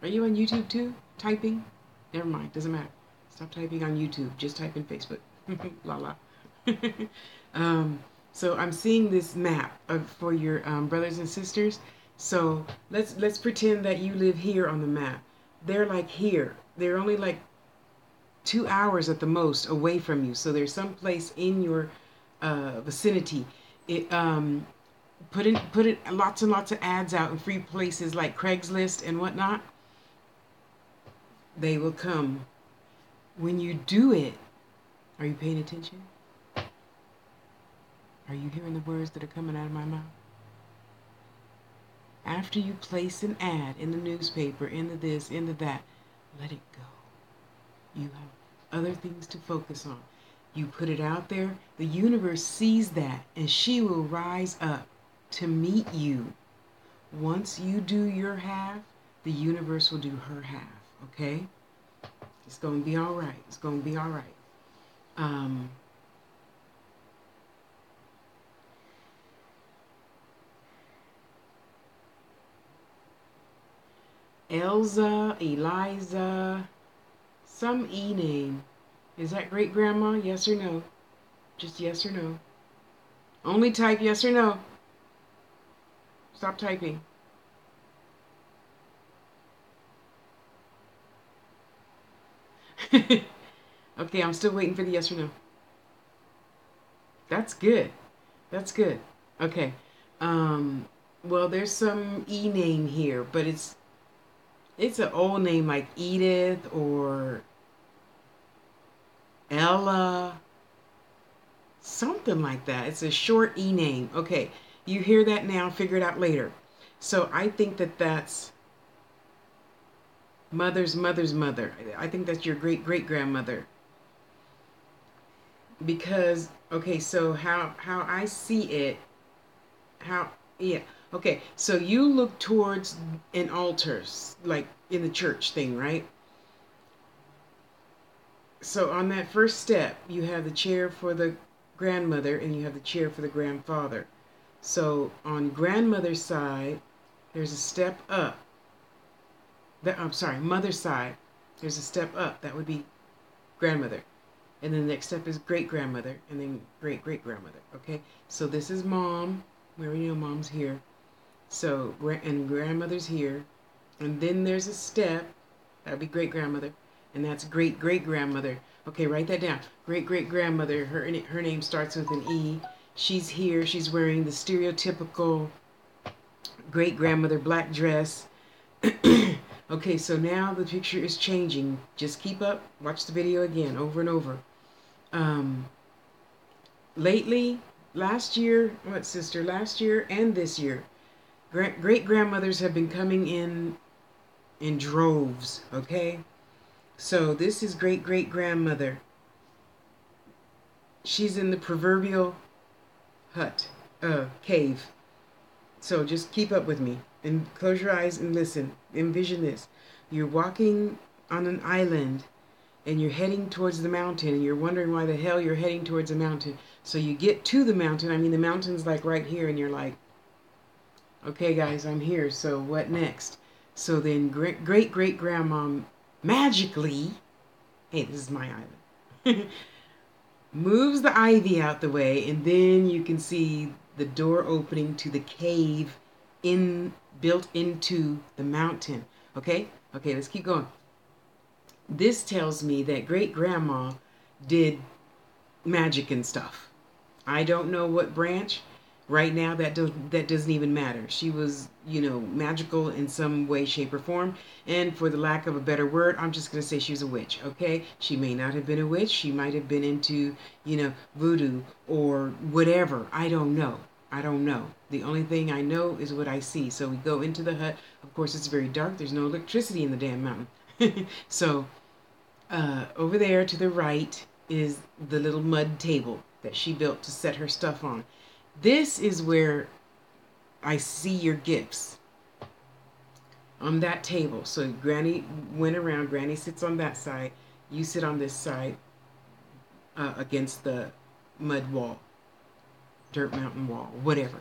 Are you on YouTube too? Typing? Never mind. Doesn't matter. Stop typing on YouTube. Just type in Facebook. La la. um, so I'm seeing this map for your brothers and sisters. So let's pretend that you live here on the map. They're like here. They're only like 2 hours at the most away from you. So there's some place in your vicinity. It put it lots and lots of ads out in free places like Craigslist and whatnot. They will come. When you do it, are you paying attention? Are you hearing the words that are coming out of my mouth? After you place an ad in the newspaper, in the this, in the that, let it go. You have other things to focus on. You put it out there, the universe sees that, and she will rise up to meet you. Once you do your half, the universe will do her half, okay? It's going to be all right. It's going to be all right. Elza, Eliza, some E name. Is that great grandma? Yes or no? Just yes or no. Only type yes or no. Stop typing. Okay, I'm still waiting for the yes or no. That's good. That's good. Okay. Um, well, there's some E name here, but it's an old name like Edith or Ella, something like that. It's a short E name. Okay, you hear that now, figure it out later. So I think that that's mother's mother's mother. I think that's your great great grandmother. Because okay, so how I see it, how yeah. Okay, so you look towards an altar, like in the church thing, right? So on that first step, you have the chair for the grandmother and you have the chair for the grandfather. So on grandmother's side, there's a step up. I'm sorry, mother's side, there's a step up. That would be grandmother. And then the next step is great grandmother and then great great grandmother. Okay? So this is mom. We already know mom's here. So, and grandmother's here. And then there's a step. That would be great grandmother. And that's great great grandmother. Okay, write that down. Great great grandmother. Her name starts with an E. She's here. She's wearing the stereotypical great grandmother black dress. Okay, so now the picture is changing. Just keep up. Watch the video again over and over. Um, lately, last year, what sister? Last year and this year, great grandmothers have been coming in droves. Okay, so this is great great grandmother. She's in the proverbial hut, cave. So just keep up with me and close your eyes and listen. Envision this. You're walking on an island and you're heading towards the mountain and you're wondering why the hell you're heading towards the mountain. So you get to the mountain. I mean, the mountain's like right here and you're like, okay, guys, I'm here. So what next? So then great great great grandma magically, hey, this is my island, moves the ivy out the way, and then you can see the door opening to the cave in built into the mountain. Okay? Okay, let's keep going. This tells me that great grandma did magic and stuff. I don't know what branch. Right now, that doesn't even matter. She was, magical in some way, shape, or form. And for the lack of a better word, I'm just going to say she was a witch, okay? She may not have been a witch. She might have been into, voodoo or whatever. I don't know. I don't know. The only thing I know is what I see. So we go into the hut. Of course, it's very dark. There's no electricity in the damn mountain. So over there to the right is the little mud table that she built to set her stuff on. This is where I see your gifts on that table. So Granny went around. Granny sits on that side. You sit on this side against the mud wall, dirt mountain wall, whatever.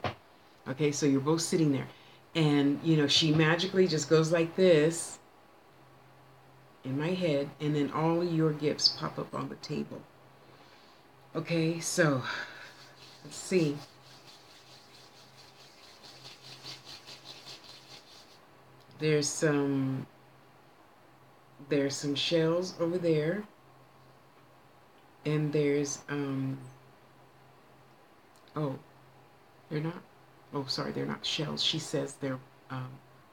Okay, so you're both sitting there. And, she magically just goes like this in my head. And then all your gifts pop up on the table. Okay, so let's see. There's some shells over there, and there's oh, they're not. Oh, sorry, they're not shells. She says they're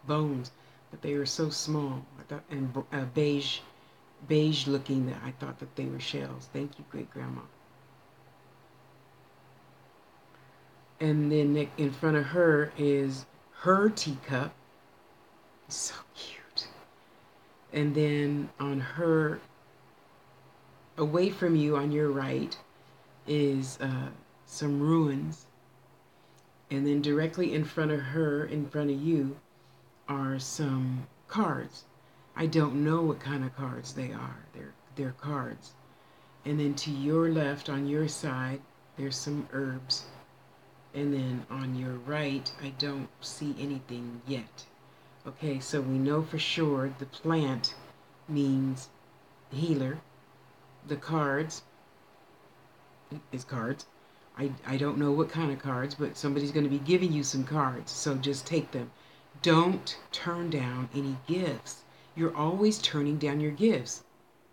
bones, but they are so small. I thought and beige looking that I thought that they were shells. Thank you, great grandma. And then in front of her is her teacup. So cute. And then on her, away from you on your right, is some ruins. And then directly in front of her, in front of you, are some cards. I don't know what kind of cards they are. They're cards. And then to your left, on your side, there's some herbs. And then on your right, I don't see anything yet. Okay, so we know for sure the plant means healer. The cards is cards. I don't know what kind of cards, but somebody's going to be giving you some cards, so just take them. Don't turn down any gifts. You're always turning down your gifts.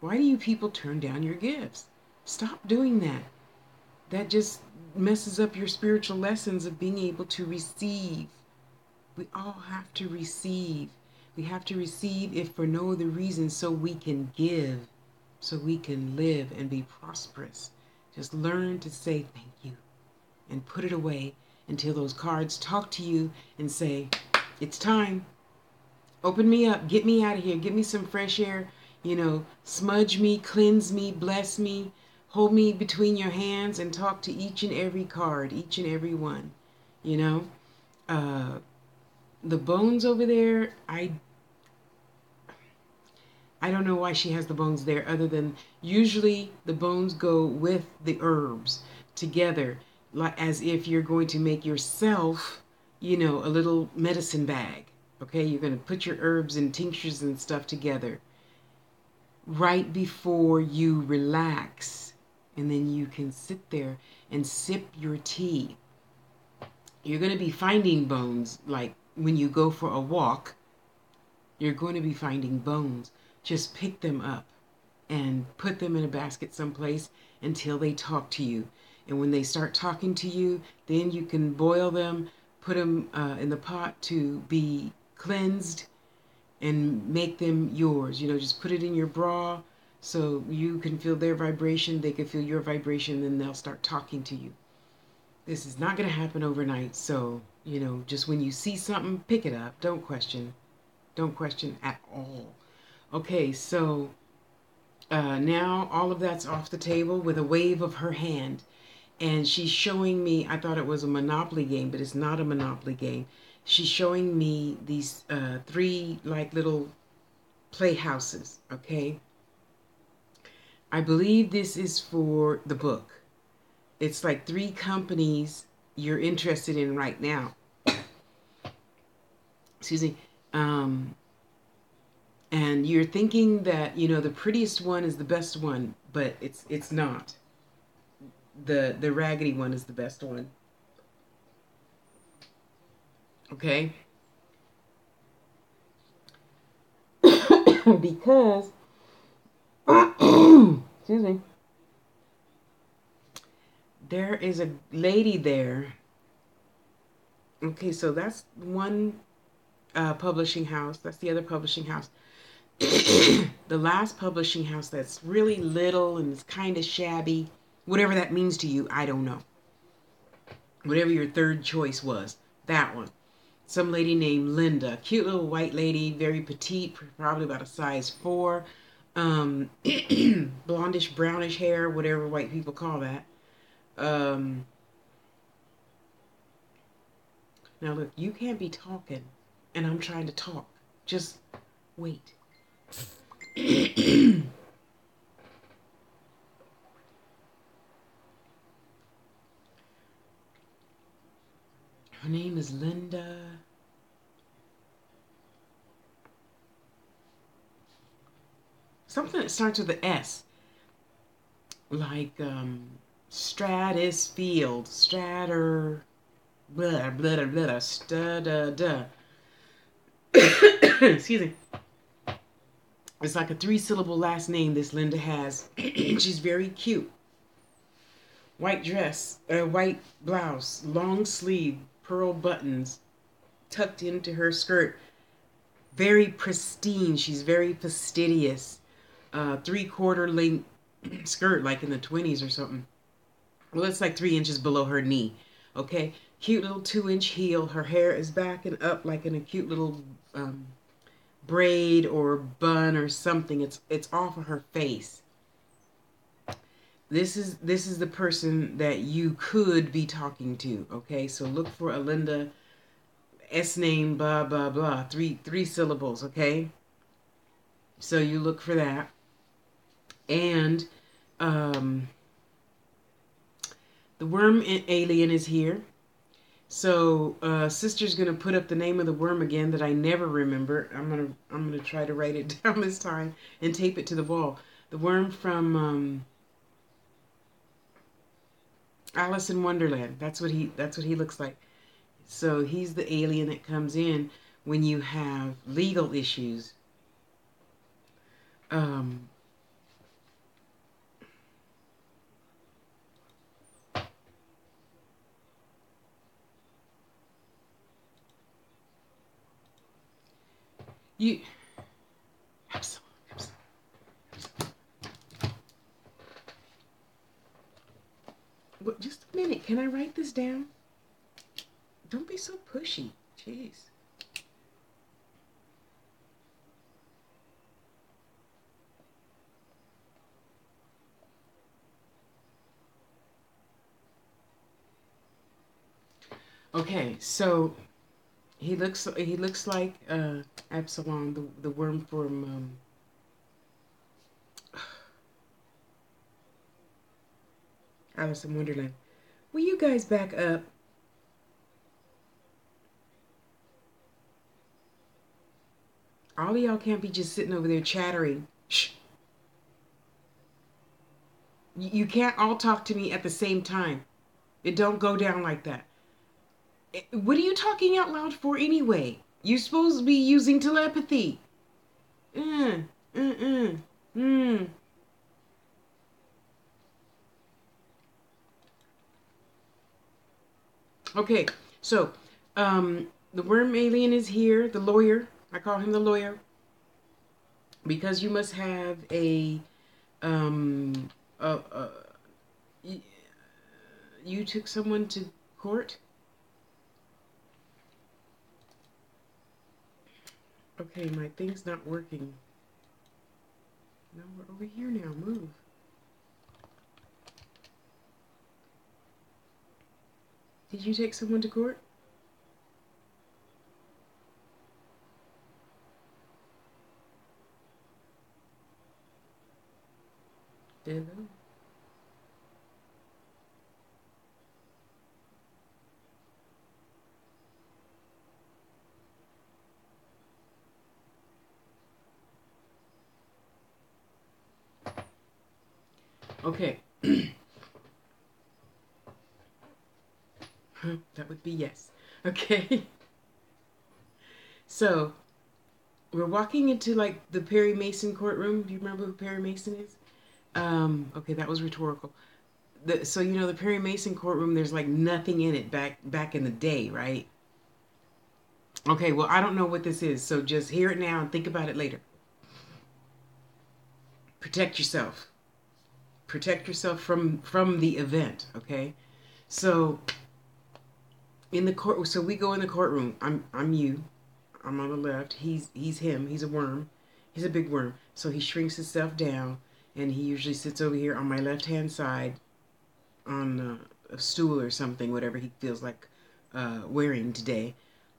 Why do you people turn down your gifts? Stop doing that. That just messes up your spiritual lessons of being able to receive. We all have to receive. We have to receive if for no other reason so we can give, so we can live and be prosperous. Just learn to say thank you and put it away until those cards talk to you and say, It's time. Open me up. Get me out of here. Give me some fresh air. Smudge me, cleanse me, bless me. Hold me between your hands and talk to each and every card, each and every one. You know, uh, the bones over there, I don't know why she has the bones there, other than usually the bones go with the herbs together, like as if you're going to make yourself, a little medicine bag. Okay, you're going to put your herbs and tinctures and stuff together right before you relax, and then you can sit there and sip your tea. You're going to be finding bones, like when you go for a walk, you're going to be finding bones. Just pick them up and put them in a basket someplace until they talk to you. And when they start talking to you, then you can boil them, put them in the pot to be cleansed, and make them yours. Just put it in your bra so you can feel their vibration, they can feel your vibration, then they'll start talking to you. This is not going to happen overnight, so, just when you see something, pick it up. Don't question. Don't question at all. Okay, so now all of that's off the table with a wave of her hand. And she's showing me, I thought it was a Monopoly game, but it's not a Monopoly game. She's showing me these three like little playhouses, okay? I believe this is for the book. It's like three companies you're interested in right now. Excuse me. And you're thinking that, the prettiest one is the best one, but it's not. The raggedy one is the best one. Okay? Because excuse me. There is a lady there. Okay, so that's one publishing house. That's the other publishing house. The last publishing house that's really little and it's kind of shabby, whatever that means to you, I don't know. Whatever your third choice was, that one. Some lady named Linda, cute little white lady, very petite, probably about a size 4, blondish, brownish hair, whatever white people call that. Now look, you can't be talking, and I'm trying to talk. Just wait. Her name is Linda. Something that starts with an S. Like Stratus Field. Stratter. Blah, blah, blah, blah. Sta-da-da. Excuse me. It's like a 3-syllable last name this Linda has. She's very cute. White dress, white blouse, long sleeve, pearl buttons tucked into her skirt. Very pristine. She's very fastidious. 3/4 length skirt, like in the 20s or something. Well, it's like 3 inches below her knee. Okay, cute little 2-inch heel. Her hair is back and up like in a cute little braid or bun or something. It's off of her face. This is the person that you could be talking to. Okay, so look for a Linda, S name, blah blah blah. Three syllables. Okay, so you look for that, and the worm alien is here. So sister's gonna put up the name of the worm again that I never remember. I'm gonna try to write it down this time and tape it to the wall. The worm from Alice in Wonderland. That's what he looks like. So he's the alien that comes in when you have legal issues. Um, you absolutely. What, just a minute. Can I write this down? Don't be so pushy. Jeez. Okay, so he looks like Absalom, the worm from Alice in Wonderland. Will you guys back up? All of y'all can't be just sitting over there chattering. Shh. You can't all talk to me at the same time. It don't go down like that. What are you talking out loud for anyway? You're supposed to be using telepathy. Mm, mm, mm. Okay, so the worm alien is here. The lawyer. I call him the lawyer because you must have um, a, a you took someone to court. Okay, my thing's not working. No, we're over here now. Move. Did you take someone to court? Hello. Okay. That would be yes. Okay. So we're walking into like the Perry Mason courtroom. Do you remember who Perry Mason is? Okay, that was rhetorical. So you know the Perry Mason courtroom. There's like nothing in it back in the day, right? Okay, well I don't know what this is, so just hear it now and think about it later. Protect yourself. Protect yourself from the event. Okay, so in the court, so we go in the courtroom. I'm you. I'm on the left. He's him. He's a worm. He's a big worm. So he shrinks himself down, and he usually sits over here on my left hand side on a stool or something, whatever he feels like wearing today,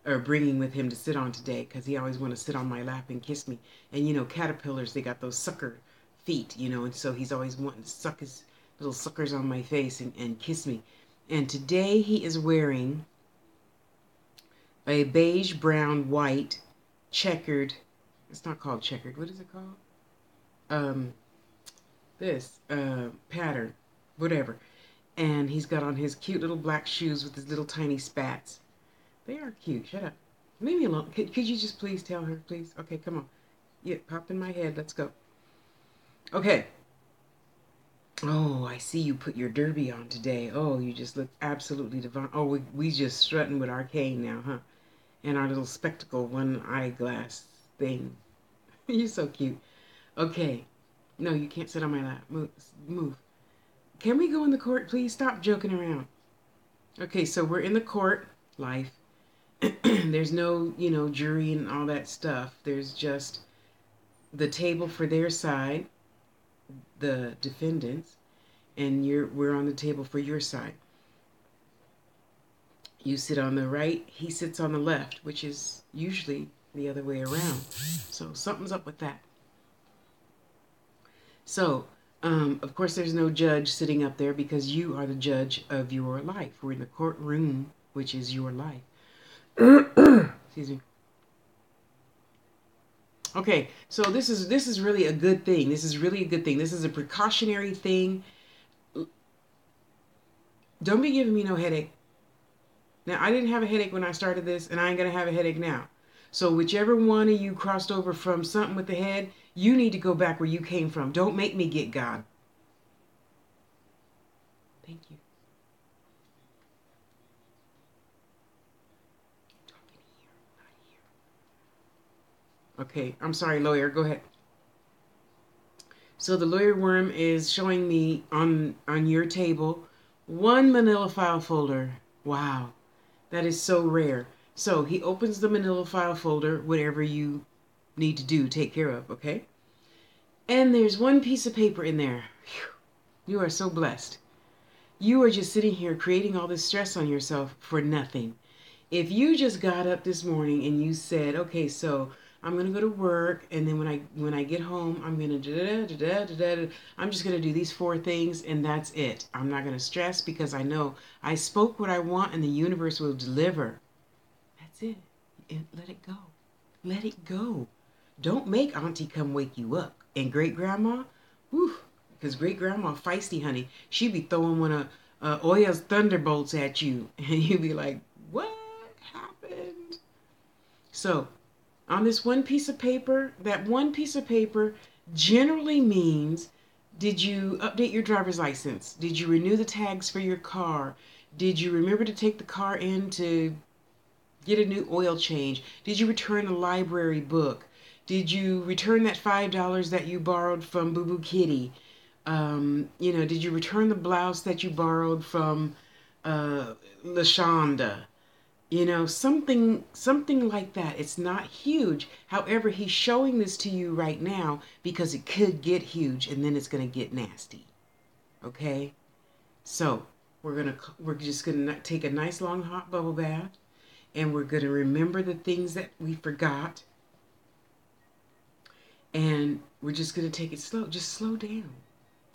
or bringing with him to sit on today, because he always want to sit on my lap and kiss me. And you know, caterpillars, they got those sucker feet, you know, and so he's always wanting to suck his little suckers on my face and kiss me. And today he is wearing a beige, brown, white, checkered. It's not called checkered. What is it called? Um, this pattern, whatever. And he's got on his cute little black shoes with his little tiny spats. They are cute. Shut up. Leave me alone. Could you just please tell her, please? Okay, come on. Yeah, pop in my head. Let's go. Okay. Oh, I see you put your derby on today. Oh, you just look absolutely divine. Oh, we just strutting with our cane now, huh? And our little spectacle, one eyeglass thing. You're so cute. Okay. No, you can't sit on my lap. Move. Move. Can we go in the court, please? Stop joking around. Okay, so we're in the court life. There's no, you know, jury and all that stuff. There's just the table for their side, the defendants, and we're on the table for your side. You sit on the right, he sits on the left, which is usually the other way around. So something's up with that. So, of course, there's no judge sitting up there because you are the judge of your life. We're in the courtroom, which is your life. Excuse me. Okay, so this is really a good thing. This is really a good thing. This is a precautionary thing. Don't be giving me no headache. Now, I didn't have a headache when I started this, and I ain't gonna have a headache now. So whichever one of you crossed over from something with the head, you need to go back where you came from. Don't make me get God. Thank you. Talking here, not here. Okay, I'm sorry, lawyer. Go ahead. So the lawyer worm is showing me on your table one manila file folder. Wow, that is so rare. So he opens the manila file folder, whatever you need to do, take care of, okay? And there's one piece of paper in there. Whew, you are so blessed. You are just sitting here creating all this stress on yourself for nothing. If you just got up this morning and you said, okay, so I'm gonna go to work, and then when I get home, I'm gonna I'm just gonna do these 4 things, and that's it. I'm not gonna stress because I know I spoke what I want, and the universe will deliver. That's it. And let it go. Let it go. Don't make Auntie come wake you up. And great grandma, whew, because great grandma feisty, honey. She be throwing one of Oya's thunderbolts at you, and you be like, what happened? So, on this one piece of paper, that one piece of paper generally means, did you update your driver's license? Did you renew the tags for your car? Did you remember to take the car in to get a new oil change? Did you return a library book? Did you return that $5 that you borrowed from Boo Boo Kitty? Did you return the blouse that you borrowed from LaShonda? Something like that. It's not huge. However, he's showing this to you right now because it could get huge and then it's going to get nasty. Okay? So, we're just going to take a nice long hot bubble bath, and we're going to remember the things that we forgot, and we're just going to take it slow. Just slow down.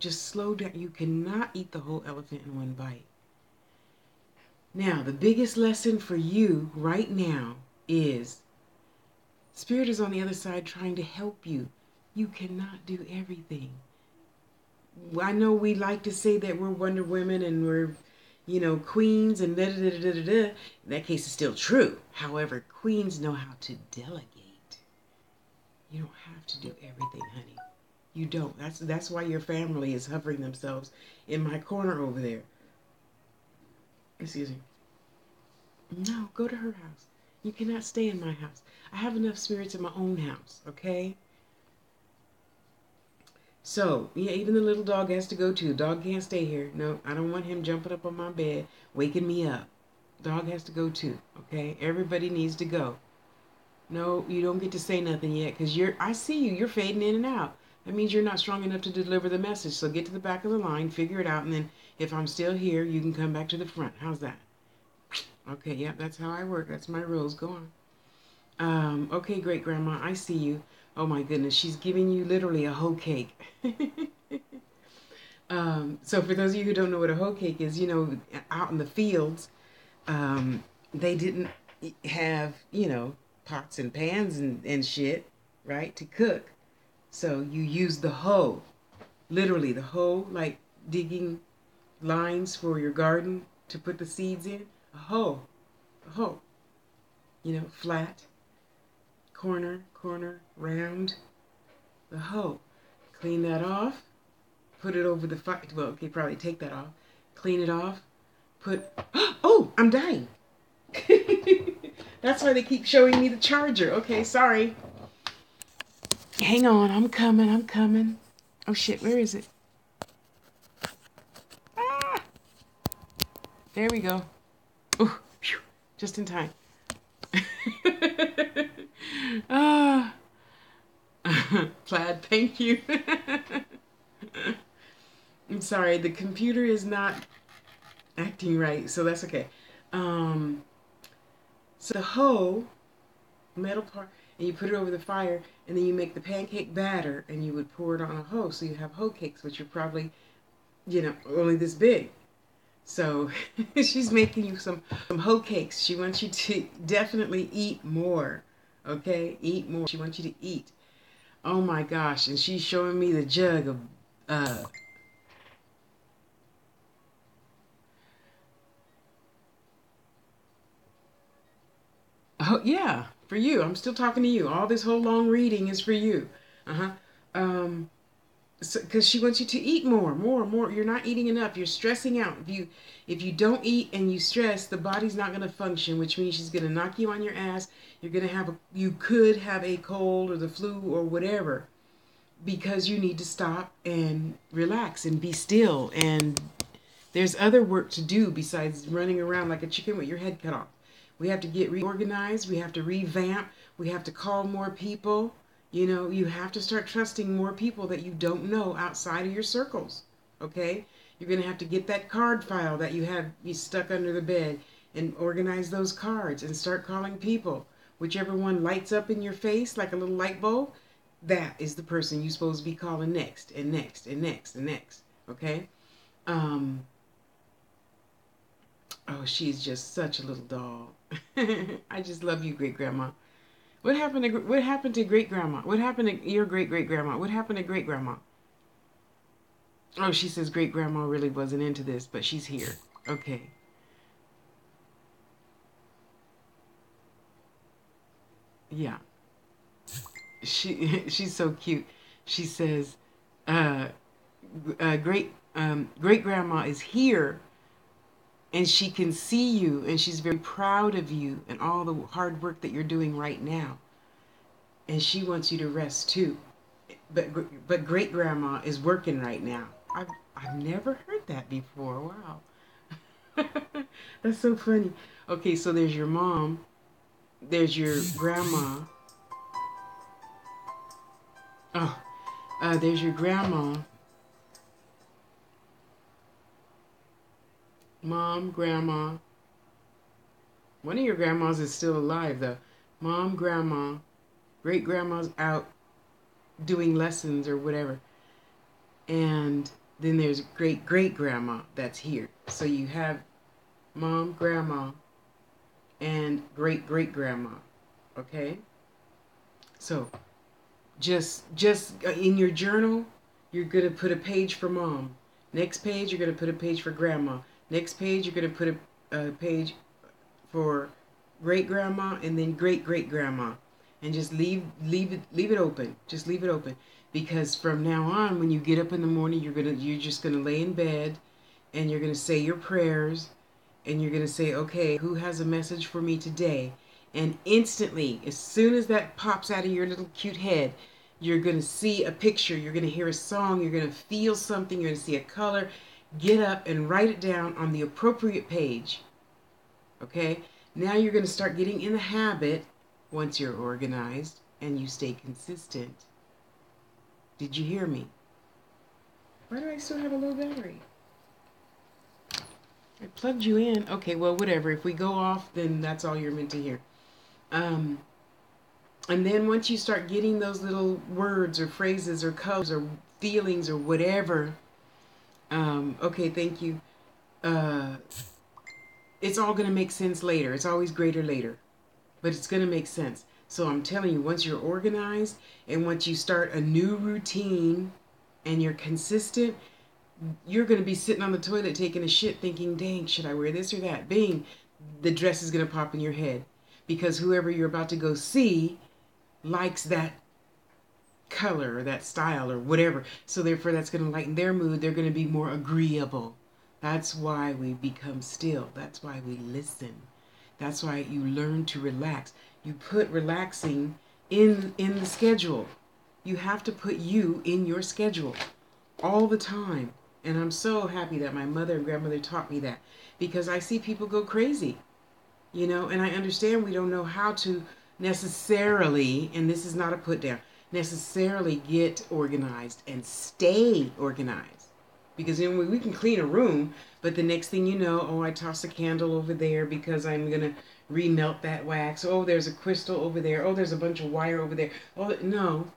Just slow down. You cannot eat the whole elephant in one bite. Now, the biggest lesson for you right now is Spirit is on the other side trying to help you. You cannot do everything. I know we like to say that we're Wonder Women and we're, queens and da da da da da da. In that case, it's still true. However, queens know how to delegate. You don't have to do everything, honey. You don't. That's why your family is hovering themselves in my corner over there. Excuse me. No, go to her house. You cannot stay in my house. I have enough spirits in my own house, okay? So, yeah, even the little dog has to go too. Dog can't stay here. No, I don't want him jumping up on my bed, waking me up. Dog has to go too, okay? Everybody needs to go. No, you don't get to say nothing yet because I see you. You're fading in and out. That means you're not strong enough to deliver the message. So get to the back of the line, figure it out, and then if I'm still here, you can come back to the front. How's that? Okay, yeah, that's how I work. That's my rules. Go on. Okay, great grandma, I see you. Oh my goodness, she's giving you literally a hoe cake. So for those of you who don't know what a hoe cake is, out in the fields, they didn't have, pots and pans and shit, right, to cook. So you use the hoe, literally the hoe, like digging lines for your garden to put the seeds in. A hoe, flat, corner, round, the hoe. Clean that off, put it over the fire. Well, okay, probably take that off, clean it off, oh, I'm dying. That's why they keep showing me the charger. Okay, sorry. Hang on, I'm coming. Oh shit, where is it? Ah! There we go. Oh, phew, just in time. Ah. Plaid, thank you. I'm sorry, the computer is not acting right, so that's okay. So the hoe, metal part, and you put it over the fire, and then you make the pancake batter, and you would pour it on a hoe, so you have hoe cakes, which are probably, only this big. So she's making you some hoe cakes. She wants you to definitely eat more, okay? Eat more. She wants you to eat. Oh my gosh, and she's showing me the jug of, oh yeah, for you. I'm still talking to you. All this whole long reading is for you. Uh-huh. Um, because she wants you to eat more. You're not eating enough. You're stressing out. If you don't eat and you stress, the body's not going to function, which means she's going to knock you on your ass. You could have a cold or the flu or whatever, because you need to stop and relax and be still. And there's other work to do besides running around like a chicken with your head cut off. We have to get reorganized. We have to revamp. We have to call more people. You have to start trusting more people that you don't know outside of your circles. Okay? You're going to have to get that card file that you stuck under the bed and organize those cards and start calling people. Whichever one lights up in your face like a little light bulb, that is the person you're supposed to be calling next and next and next and next. Okay? Oh, she's just such a little doll. I just love you, great grandma. What happened to great grandma? What happened to your great great grandma? What happened to great grandma? Oh, she says great grandma really wasn't into this, but she's here. Okay. Yeah. She's so cute. She says, uh, great grandma is here, and she can see you, and she's very proud of you and all the hard work that you're doing right now, and she wants you to rest too. But great grandma is working right now. I've never heard that before. Wow. That's so funny. Okay, so there's your mom, there's your grandma. Oh, there's your grandma, mom, grandma. One of your grandmas is still alive, though. Mom, grandma, great grandma's out doing lessons or whatever. And then there's great great grandma that's here. So you have mom, grandma, and great great grandma. Okay? So just in your journal, you're going to put a page for mom. Next page, you're going to put a page for grandma. Next page, you're going to put a page for great grandma and then great great grandma, and just leave it open. Just leave it open, because from now on, when you get up in the morning, you're just gonna lay in bed, and you're gonna say your prayers, and you're gonna say, okay, who has a message for me today? And instantly, as soon as that pops out of your little cute head, you're gonna see a picture, you're gonna hear a song, you're gonna feel something, you're gonna see a color. Get up and write it down on the appropriate page. Okay? Now you're going to start getting in the habit, once you're organized and you stay consistent. Did you hear me? Why do I still have a low battery? I plugged you in. Okay, well, whatever. If we go off, then that's all you're meant to hear. And then once you start getting those little words or phrases or colors or feelings or whatever, okay, thank you. It's all going to make sense later. It's always greater later, but it's going to make sense. So I'm telling you, once you're organized and once you start a new routine and you're consistent, you're going to be sitting on the toilet taking a shit thinking, dang, should I wear this or that? Bing, the dress is going to pop in your head, because whoever you're about to go see likes that color or that style or whatever. So therefore, that's going to lighten their mood. They're going to be more agreeable. That's why we become still. That's why we listen. That's why you learn to relax. You put relaxing in the schedule. You have to put you in your schedule all the time. And I'm so happy that my mother and grandmother taught me that, because I see people go crazy, and I understand we don't know how to necessarily, and this is not a put down, necessarily get organized and stay organized. Because we can clean a room, but the next thing you know, oh, I tossed a candle over there because I'm going to remelt that wax. Oh, there's a crystal over there. Oh, there's a bunch of wire over there. Oh, no.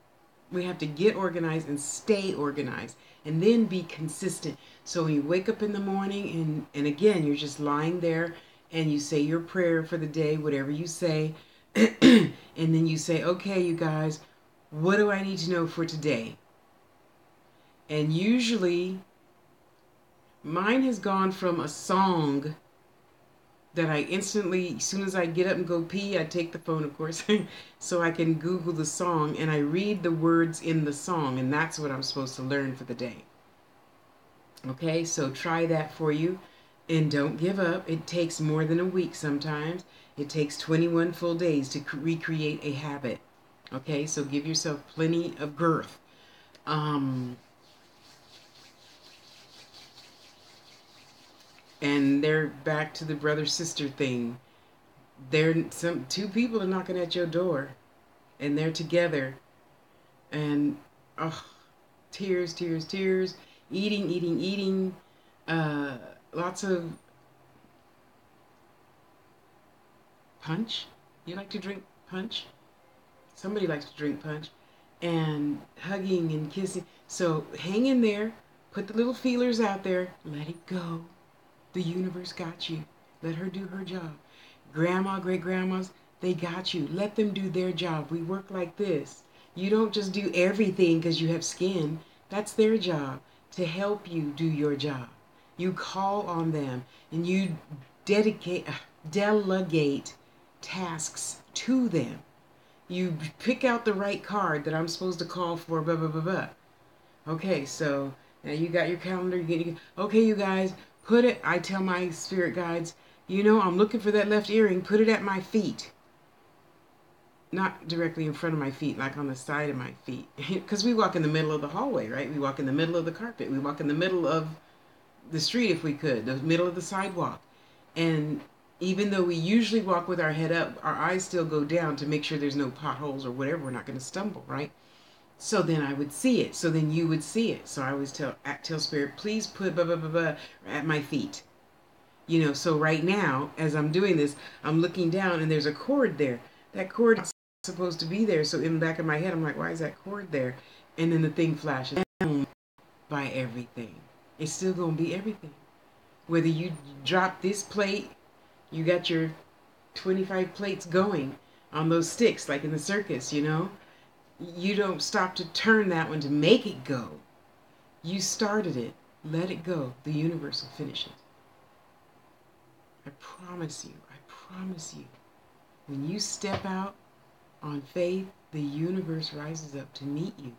We have to get organized and stay organized, and then be consistent. So when you wake up in the morning, and again, you're just lying there, and you say your prayer for the day, whatever you say, and then you say, okay, you guys, what do I need to know for today? And usually, mine has gone from a song that I instantly, as soon as I get up and go pee, I take the phone, of course, so I can Google the song, and I read the words in the song, and that's what I'm supposed to learn for the day. Okay, so try that for you, and don't give up. It takes more than a week sometimes. It takes 21 full days to recreate a habit. Okay, so give yourself plenty of girth. And they're back to the brother-sister thing. Two people are knocking at your door, and they're together, and oh, tears, tears, tears, eating, eating, eating. uh, lots of punch. You like to drink punch? Somebody likes to drink punch. And hugging and kissing. So hang in there. Put the little feelers out there. Let it go. The universe got you. Let her do her job. Grandma, great grandmas, they got you. Let them do their job. We work like this. You don't just do everything because you have skin. That's their job to help you do your job. You call on them and you delegate tasks to them. You pick out the right card that I'm supposed to call for, blah, blah, blah, blah. Okay, so now you got your calendar. Okay, you guys, put it, I tell my spirit guides, I'm looking for that left earring. Put it at my feet. Not directly in front of my feet, like on the side of my feet. Because we walk in the middle of the hallway, right? We walk in the middle of the carpet. We walk in the middle of the street if we could, the middle of the sidewalk. And even though we usually walk with our head up, our eyes still go down to make sure there's no potholes or whatever. We're not going to stumble, right? So then I would see it. So then you would see it. So I always tell Spirit, please put blah, blah, blah, blah at my feet. So right now, as I'm doing this, I'm looking down and there's a cord there. That cord is supposed to be there. So in the back of my head, I'm like, why is that cord there? And then the thing flashes by everything. It's still going to be everything. Whether you drop this plate, you got your 25 plates going on those sticks, like in the circus, You don't stop to turn that one to make it go. You started it. Let it go. The universe will finish it. I promise you. I promise you. When you step out on faith, the universe rises up to meet you.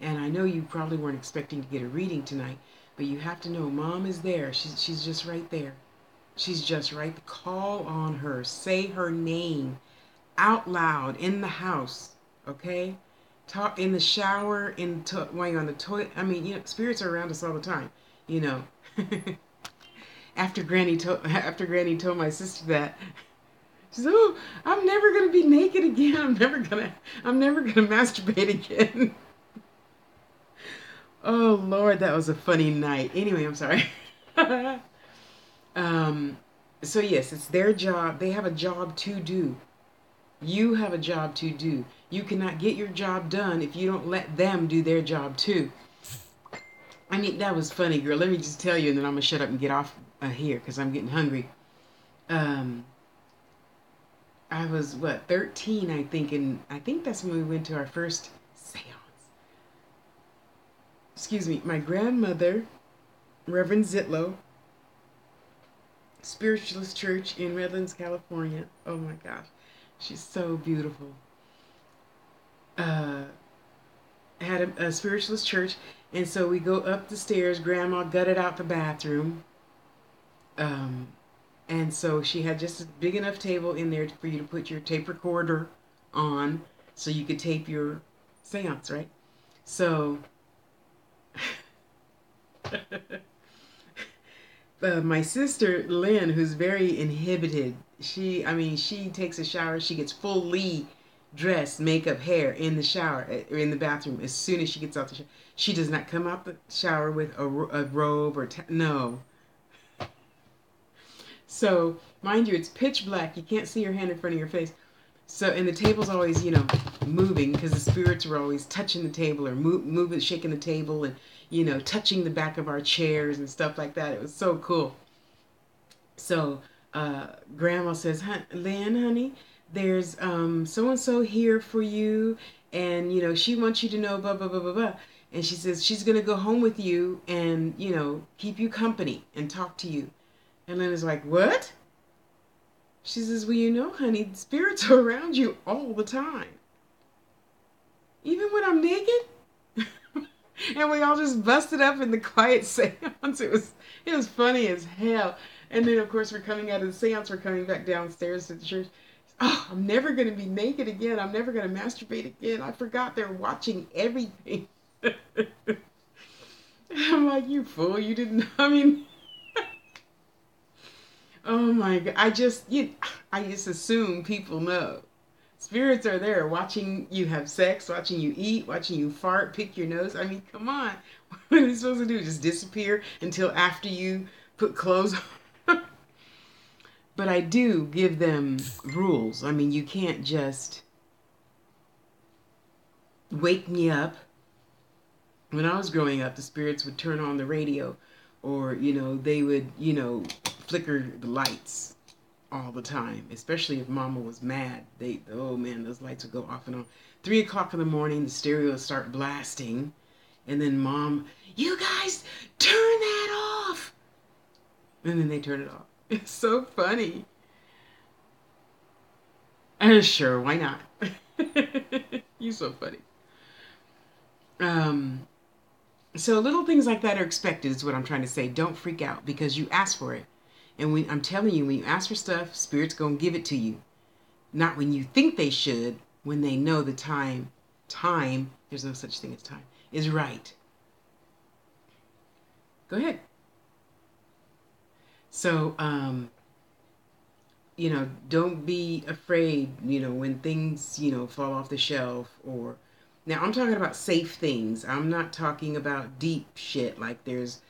And I know you probably weren't expecting to get a reading tonight, but you have to know Mom is there. She's just right there. She's just right. Call on her. Say her name out loud in the house. Okay? Talk in the shower, while you're on the toilet. I mean, spirits are around us all the time. After Granny told my sister that, she said, "Oh, I'm never gonna be naked again. I'm never gonna masturbate again." Oh Lord, that was a funny night. Anyway, I'm sorry. So yes, it's their job. They have a job to do. You have a job to do. You cannot get your job done if you don't let them do their job too. I mean, that was funny, girl. Let me just tell you, and then I'm going to shut up and get off here because I'm getting hungry. I was, 13, I think, and I think that's when we went to our first seance. Excuse me, my grandmother, Reverend Zitlow, Spiritualist Church in Redlands, California. Oh my gosh, she's so beautiful. Had a spiritualist church, and so we go up the stairs. Grandma gutted out the bathroom, and so she had just a big enough table in there for you to put your tape recorder on, so you could tape your seance, right? So my sister Lynn, who's very inhibited, she takes a shower, she gets fully dressed, makeup, hair in the shower, or in the bathroom as soon as she gets out the shower. She does not come out the shower with a robe or no. So mind you, it's pitch black. You can't see your hand in front of your face. So, and the table's always, moving because the spirits were always touching the table or moving, shaking the table, and touching the back of our chairs and stuff like that. It was so cool. So Grandma says, Lynn, honey, there's so-and-so here for you, and she wants you to know blah blah blah blah blah. And she says she's gonna go home with you and keep you company and talk to you. And Lynn is like, what? She says, well, honey, spirits are around you all the time, even when I'm naked. And we all just busted up in the quiet seance. It was funny as hell. And then, of course, we're coming out of the seance. We're coming back downstairs to the church. Oh, I'm never going to be naked again. I'm never going to masturbate again. I forgot they're watching everything. I'm like, you fool. You didn't know. I mean, oh my God. I just assume people know. Spirits are there watching you have sex, watching you eat, watching you fart, pick your nose. I mean, come on. What are they supposed to do? Just disappear until after you put clothes on? But I do give them rules. I mean, you can't just wake me up. When I was growing up, the spirits would turn on the radio, or, they would, flicker the lights all the time, especially if mama was mad. Oh man, those lights would go off and on. 3 o'clock in the morning, the stereo would start blasting, and then mom, you guys, turn that off. And then they turn it off. It's so funny. Sure, why not? You're so funny. So little things like that are expected is what I'm trying to say. Don't freak out because you asked for it. And I'm telling you, when you ask for stuff, Spirit's going to give it to you. Not when you think they should, when they know the time, there's no such thing as time, is right. Go ahead. So, don't be afraid, when things, fall off the shelf or... Now, I'm talking about safe things. I'm not talking about deep shit like there's,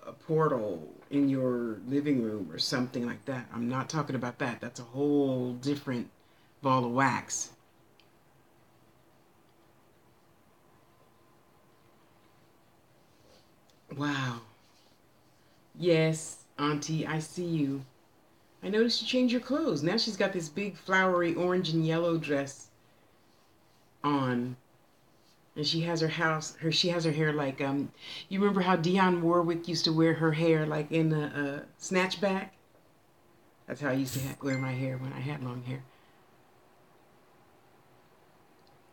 a portal in your living room or something like that. I'm not talking about that. That's a whole different ball of wax. Wow. Yes, Auntie, I see you. I noticed you changed your clothes. Now she's got this big flowery orange and yellow dress on. And she has she has her hair like, you remember how Dionne Warwick used to wear her hair like in a snatchback? That's how I used to wear my hair when I had long hair.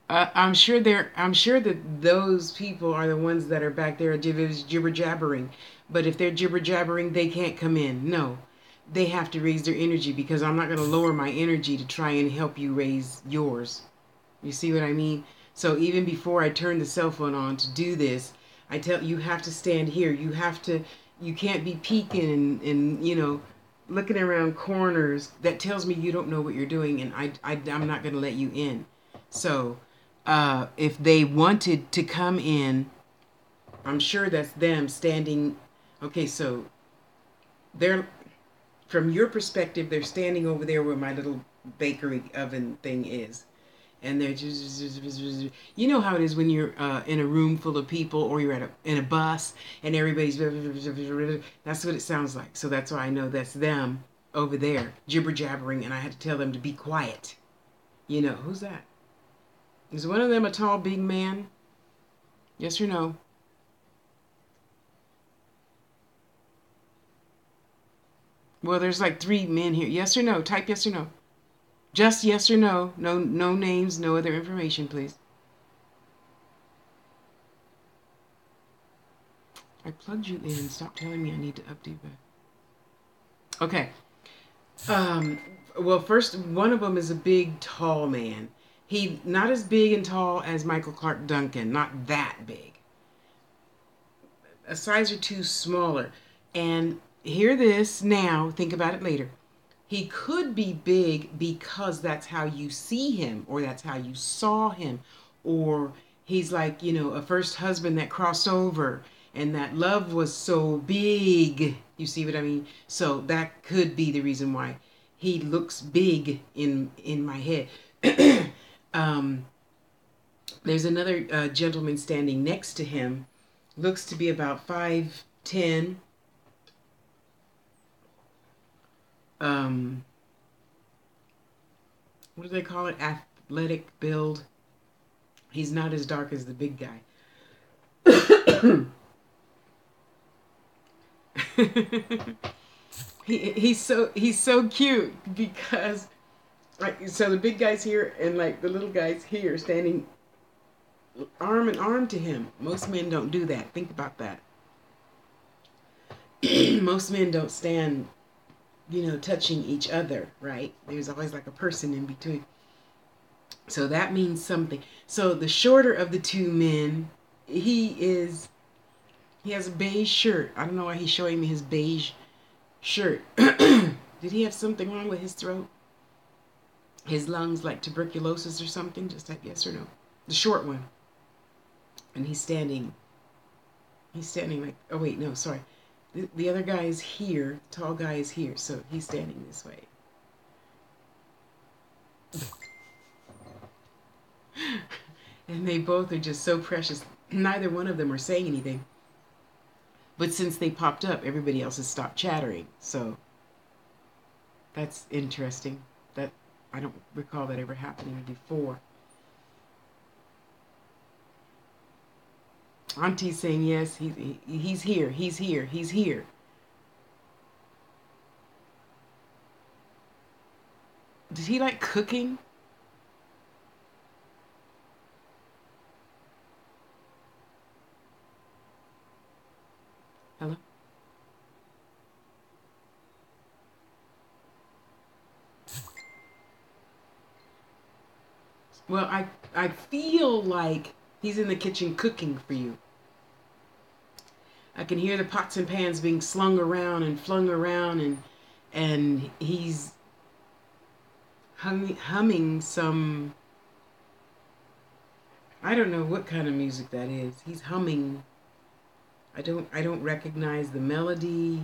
I'm sure that those people are the ones that are back there jibber jabbering. But if they're jibber jabbering, they can't come in. No, they have to raise their energy because I'm not going to lower my energy to try and help you raise yours. You see what I mean? So even before I turn the cell phone on to do this, I tell you have to stand here. You can't be peeking and looking around corners. That tells me you don't know what you're doing, and I'm not going to let you in. So if they wanted to come in, I'm sure that's them standing. Okay, so they're, from your perspective, they're standing over there where my little bakery oven thing is. And they're just, you know how it is when you're in a room full of people or you're in a bus and everybody's, that's what it sounds like. So that's why I know that's them over there jibber jabbering, and I had to tell them to be quiet. Who's that? Is one of them a tall, big man? Yes or no? Well, there's like 3 men here. Yes or no? Type yes or no. Just yes or no. No names, no other information, please. I plugged you in. Stop telling me I need to update that. Okay. Well, first, one of them is a big, tall man. He not as big and tall as Michael Clark Duncan. Not that big. A size or two smaller. And hear this now. Think about it later. He could be big because that's how you see him, or that's how you saw him, or he's like, a first husband that crossed over and that love was so big. You see what I mean? So that could be the reason why he looks big in my head. um, there's another gentleman standing next to him, looks to be about 5'10". What do they call it? Athletic build. He's not as dark as the big guy. he's so cute because, like, so the big guy's here and like the little guy's here standing arm in arm to him. Most men don't do that. Think about that. Most men don't stand, touching each other, right? There's always like a person in between. So that means something. So the shorter of the 2 men, he has a beige shirt. I don't know why he's showing me his beige shirt. Did he have something wrong with his throat? his lungs like tuberculosis or something? Just type yes or no. The short one. And he's standing like, oh wait, no, sorry. The other guy is here, the tall guy is here, so he's standing this way. And they both are just so precious. Neither one of them are saying anything. But since they popped up, everybody else has stopped chattering. So that's interesting. That I don't recall that ever happening before. Auntie's saying yes, he's here, he's here, he's here. Does he like cooking? Hello? Well, I feel like he's in the kitchen cooking for you. I can hear the pots and pans being slung around and flung around, and he's humming some, I don't know what kind of music that is. He's humming. I don't recognize the melody.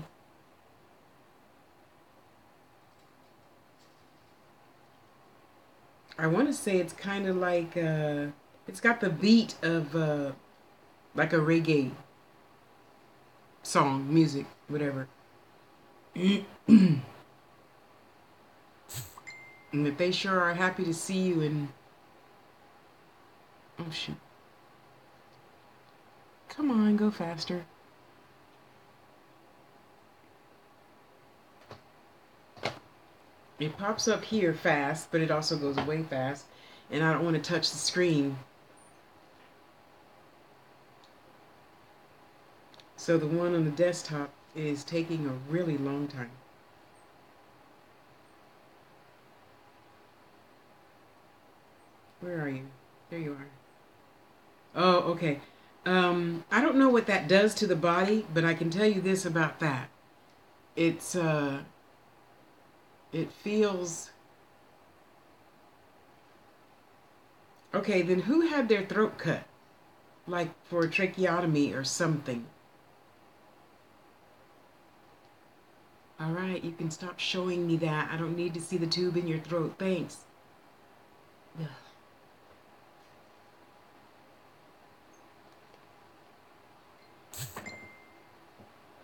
I want to say it's kind of like it's got the beat of like a reggae song, music, whatever. And that they sure are happy to see you. And oh shoot, come on, go faster. It pops up here fast, but it also goes away fast, and I don't want to touch the screen. So the one on the desktop is taking a really long time. Where are you? There you are. Oh, okay. I don't know what that does to the body, but I can tell you this about that. It's it feels okay. Then who had their throat cut, like for a tracheotomy or something? All right, you can stop showing me that. I don't need to see the tube in your throat. Thanks. Ugh.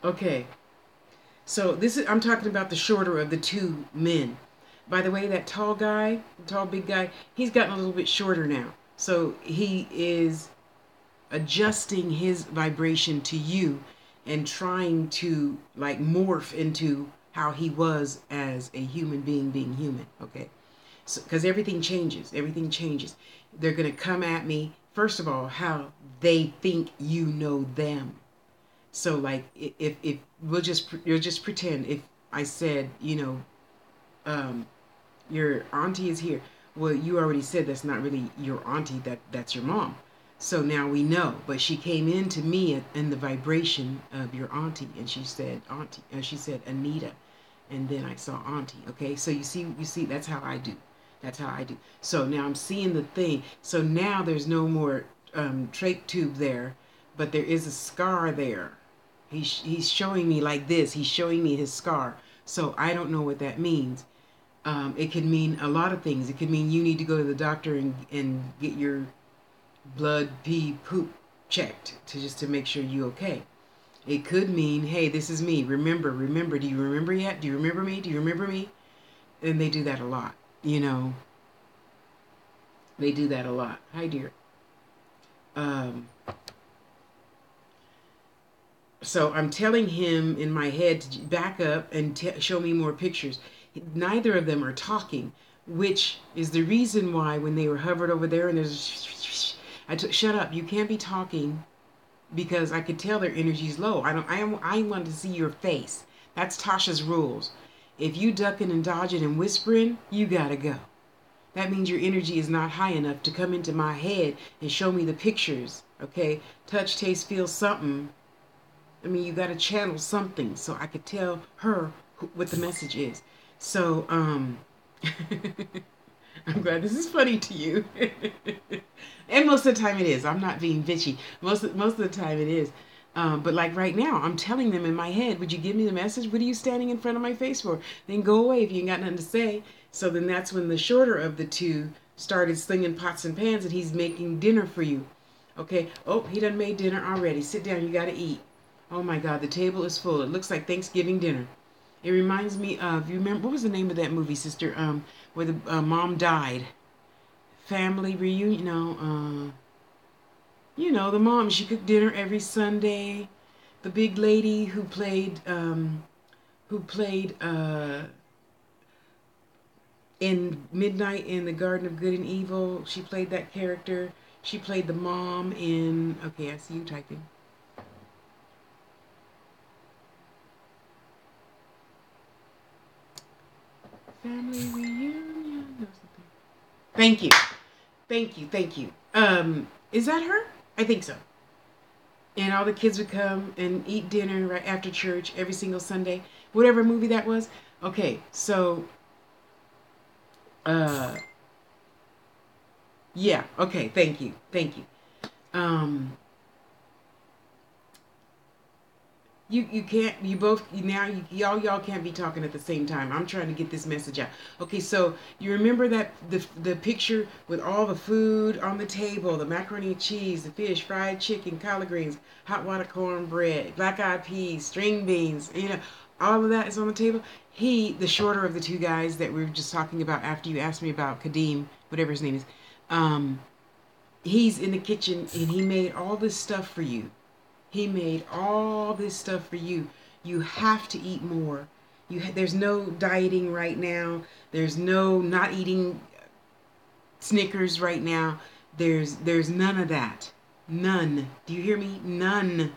Okay, so this is, I'm talking about the shorter of the two men. By the way, that tall guy, the tall big guy, he's gotten a little bit shorter now. So he is adjusting his vibration to you and trying to like morph into how he was as a human being human, okay? So because everything changes. They're going to come at me first of all how they think you know them. So like if you'll just pretend if I said, your auntie is here. Well, you already said that's not really your auntie, that's your mom. So now we know. But she came into me in the vibration of your auntie, and she said auntie, she said Anita, and then I saw auntie. Okay, so you see, that's how I do. That's how I do. So now I'm seeing the thing. So now there's no more trach tube there, but there is a scar there. He's showing me like this. He's showing me his scar. So I don't know what that means. It could mean a lot of things. It could mean you need to go to the doctor and get your blood, pee, poop checked to make sure you're okay. It could mean, hey, this is me. Remember. Do you remember yet? Do you remember me? Do you remember me? And they do that a lot. They do that a lot. Hi, dear. Um, so I'm telling him in my head to back up and show me more pictures. Neither of them are talking, which is the reason why when they were hovered over there and there's, shut up, you can't be talking, because I could tell their energy's low. I want to see your face. That's Tasha's rules. If you ducking and dodging and whispering, you gotta go. That means your energy is not high enough to come into my head and show me the pictures. Okay? Touch, taste, feel something. I mean, you gotta channel something so I could tell her what the message is. So, I'm glad this is funny to you. And most of the time it is. I'm not being bitchy. Most of the time it is. But like right now, I'm telling them in my head, would you give me the message? What are you standing in front of my face for? Then go away if you ain't got nothing to say. So then that's when the shorter of the two started slinging pots and pans and he's making dinner for you. Okay. Oh, he done made dinner already. Sit down. You got to eat. Oh my God, the table is full. It looks like Thanksgiving dinner. It reminds me of, you remember, what was the name of that movie, sister? Where the mom died. Family reunion. No, the mom. She cooked dinner every Sunday. The big lady who played in Midnight in the Garden of Good and Evil. She played that character. She played the mom in. Okay, I see you typing. Family reunion. No, something. Thank you. Thank you. Thank you. Is that her? I think so. And all the kids would come and eat dinner right after church every single Sunday. Whatever movie that was. Okay, so uh yeah, okay, thank you. Thank you. Um you can't you both now y'all can't be talking at the same time. I'm trying to get this message out. Okay, so you remember that the picture with all the food on the table, the macaroni and cheese, the fish, fried chicken, collard greens, hot water cornbread, black eyed peas, string beans, all of that is on the table. The shorter of the two guys that we were just talking about after you asked me about Kadeem, whatever his name is, um, he's in the kitchen and he made all this stuff for you. He made all this stuff for you. You have to eat more. There's no dieting right now. There's no not eating Snickers right now. There's none of that. None. Do you hear me? None.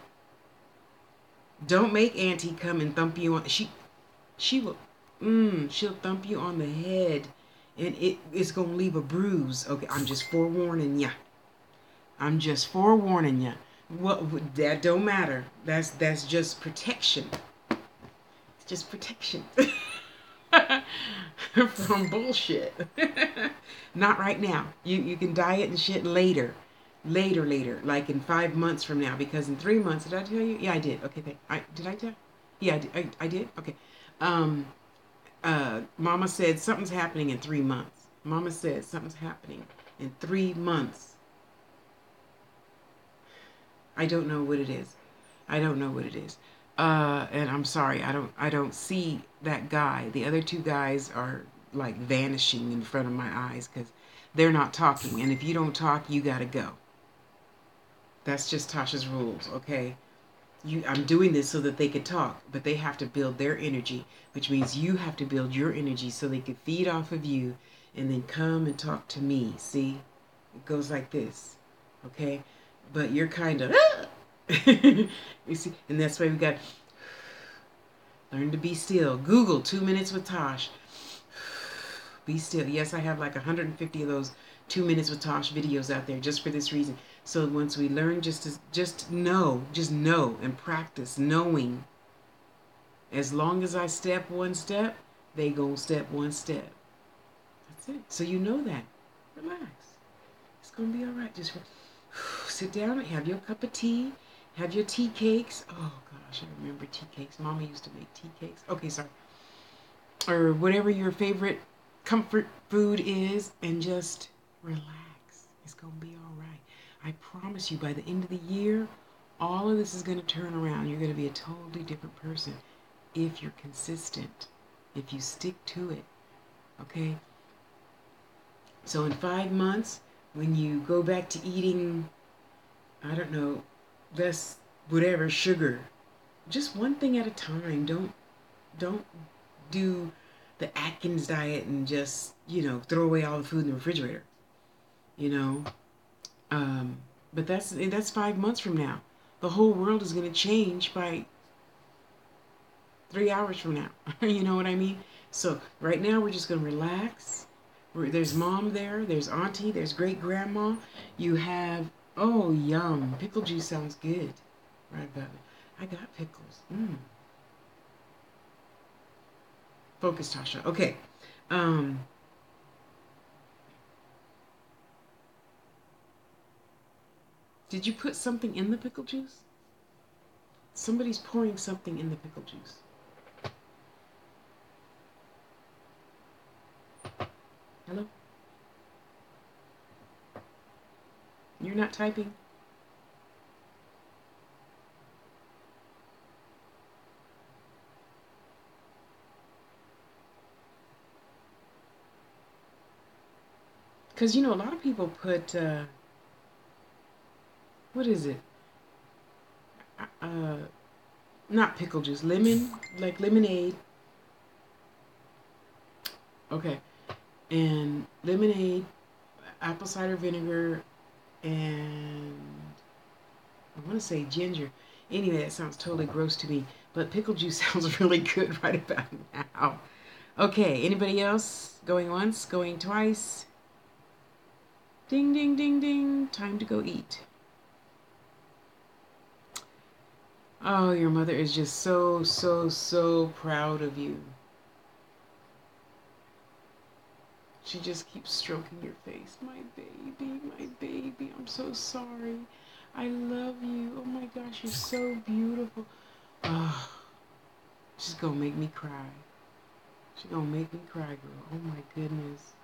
Don't make Auntie come and thump you on. She will. She'll thump you on the head, and it's gonna leave a bruise. Okay, I'm just forewarning ya. I'm just forewarning ya. What that don't matter. That's just protection. It's just protection from bullshit. Not right now. You can diet and shit later. Later, like in 5 months from now. Because in 3 months, did I tell you? Yeah, I did. Okay, did I tell? Yeah, I did. Okay. Um, Mama said something's happening in 3 months. Mama said something's happening in 3 months. I don't know what it is. I don't know what it is. And I'm sorry, I don't see that guy. The other two guys are like vanishing in front of my eyes because they're not talking. And if you don't talk, you gotta go. That's just Tasha's rules, okay? I'm doing this so that they could talk, but they have to build their energy, which means you have to build your energy so they can feed off of you and then come and talk to me. See? It goes like this. Okay? But you're kind of you see, and that's why we got learn to be still. Google 2 minutes with Tosh. Be still. Yes, I have like 150 of those 2 minutes with Tosh videos out there just for this reason. So once we learn just know and practice knowing. As long as I step one step, they gonna step one step. That's it. So you know that. Relax. It's gonna be all right. Just sit down and have your cup of tea. Have your tea cakes. Oh gosh, I remember tea cakes. Mama used to make tea cakes. Okay, sorry. Or whatever your favorite comfort food is, and just relax. It's gonna be all right. I promise you, by the end of the year, all of this is gonna turn around. You're gonna be a totally different person if you're consistent, if you stick to it. Okay? So in 5 months, when you go back to eating, I don't know, less whatever sugar, just one thing at a time. Don't do the Atkins diet and just throw away all the food in the refrigerator. You know, um, but that's 5 months from now. The whole world is going to change by 3 hours from now. You know what I mean? So right now we're just going to relax. There's mom there. There's auntie. There's great grandma. You have, oh, yum. Pickle juice sounds good. Right about it. I got pickles. Focus, Tasha. Okay. Um, Did you put something in the pickle juice? Somebody's pouring something in the pickle juice. Hello? You're not typing? Because, you know, a lot of people put, what is it? Uh, Not pickle juice, lemon, like lemonade. Okay. And lemonade, apple cider vinegar, and I want to say ginger. Anyway, that sounds totally gross to me. But pickle juice sounds really good right about now. Okay, anybody else? Going once, going twice. Ding, ding, ding, ding. Time to go eat. Oh, your mother is just so, so, so proud of you. She just keeps stroking your face. My baby, my baby. I'm so sorry. I love you. Oh my gosh, you're so beautiful. Oh, she's gonna make me cry. She's gonna make me cry, girl. Oh my goodness.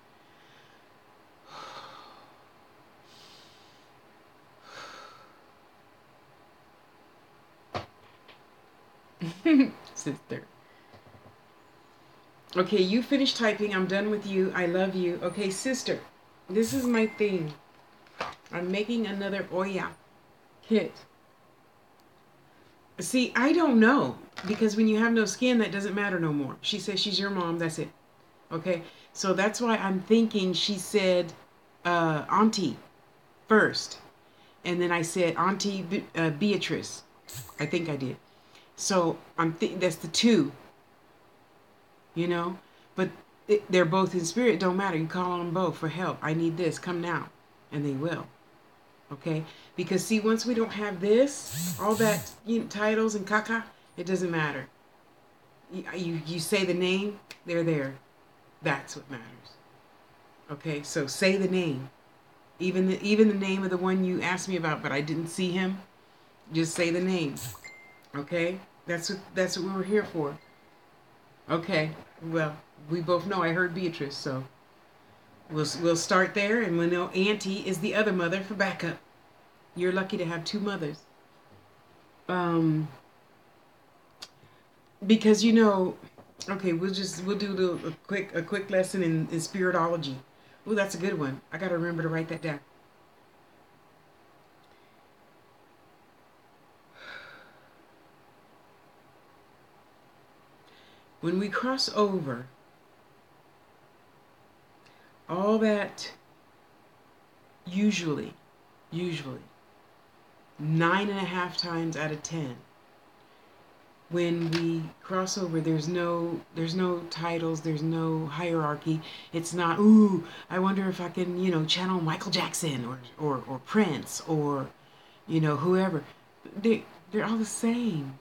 Sister. Okay, you finish typing. I'm done with you. I love you. Okay, sister. This is my thing. I'm making another Oya kit. See, I don't know. Because when you have no skin, that doesn't matter no more. She says she's your mom. That's it. Okay? So that's why I'm thinking she said auntie first. And then I said Auntie Beatrice. I think I did. So that's the two, you know? But they're both in spirit. Don't matter. You call on them both for help. I need this. Come now. And they will. Okay? Because see, once we don't have this, all that titles and caca, it doesn't matter. You say the name, they're there. That's what matters. Okay? So say the name. Even the name of the one you asked me about, but I didn't see him. Just say the name. Okay? That's what we were here for. Okay. Well, we both know I heard Beatrice, so we'll start there, and we'll know Auntie is the other mother for backup. You're lucky to have two mothers. Because okay, we'll do a quick lesson in spiritology. Oh, that's a good one. I gotta remember to write that down. When we cross over, all that usually 9.5 times out of 10, when we cross over, there's no titles, there's no hierarchy. It's not, ooh, I wonder if I can channel Michael Jackson or Prince or whoever. They're all the same.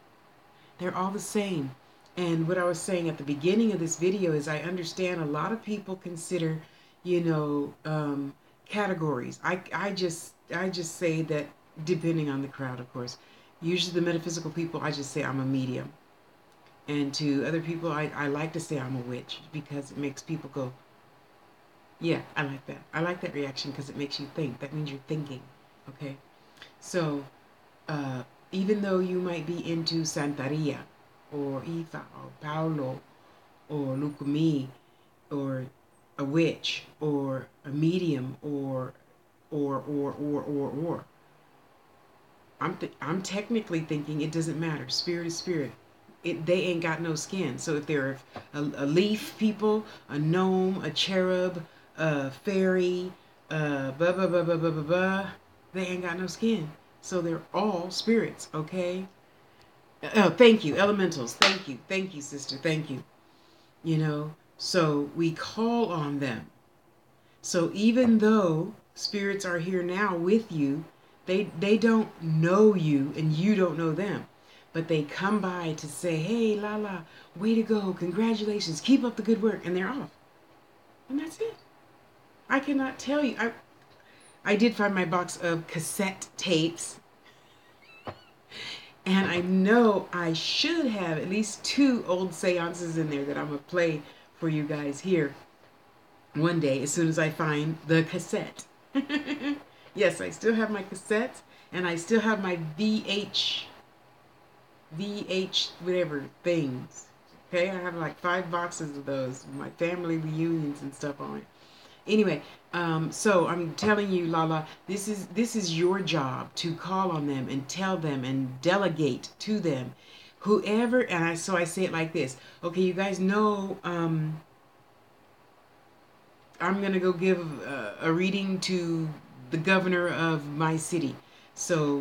They're all the same. And what I was saying at the beginning of this video is I understand a lot of people consider categories. I just say that, depending on the crowd, of course. Usually the metaphysical people, I just say I'm a medium. And to other people, I like to say I'm a witch because it makes people go, yeah, I like that. I like that reaction because it makes you think. That means you're thinking. Okay? So, even though you might be into Santeria or Ifa or Paulo or Lukumi or a witch or a medium or I'm technically thinking it doesn't matter. Spirit is spirit. They ain't got no skin. So if they're a leaf people, a gnome, a cherub, a fairy, blah blah blah blah blah blah blah, they ain't got no skin. So they're all spirits. Okay. Oh, thank you, elementals. Thank you, sister. Thank you. So we call on them. So even though spirits are here now with you, they don't know you and you don't know them. But they come by to say, hey, Lala, way to go. Congratulations. Keep up the good work. And they're off. And that's it. I cannot tell you. I did find my box of cassette tapes. And I know I should have at least 2 old seances in there that I'm going to play for you guys here one day as soon as I find the cassette. Yes, I still have my cassettes, and I still have my VH whatever things. Okay, I have like 5 boxes of those, my family reunions and stuff on it. Anyway, so I'm telling you, Lala, this is your job to call on them and tell them and delegate to them, whoever. And I say it like this. Okay, you guys know, I'm gonna go give a reading to the governor of my city. So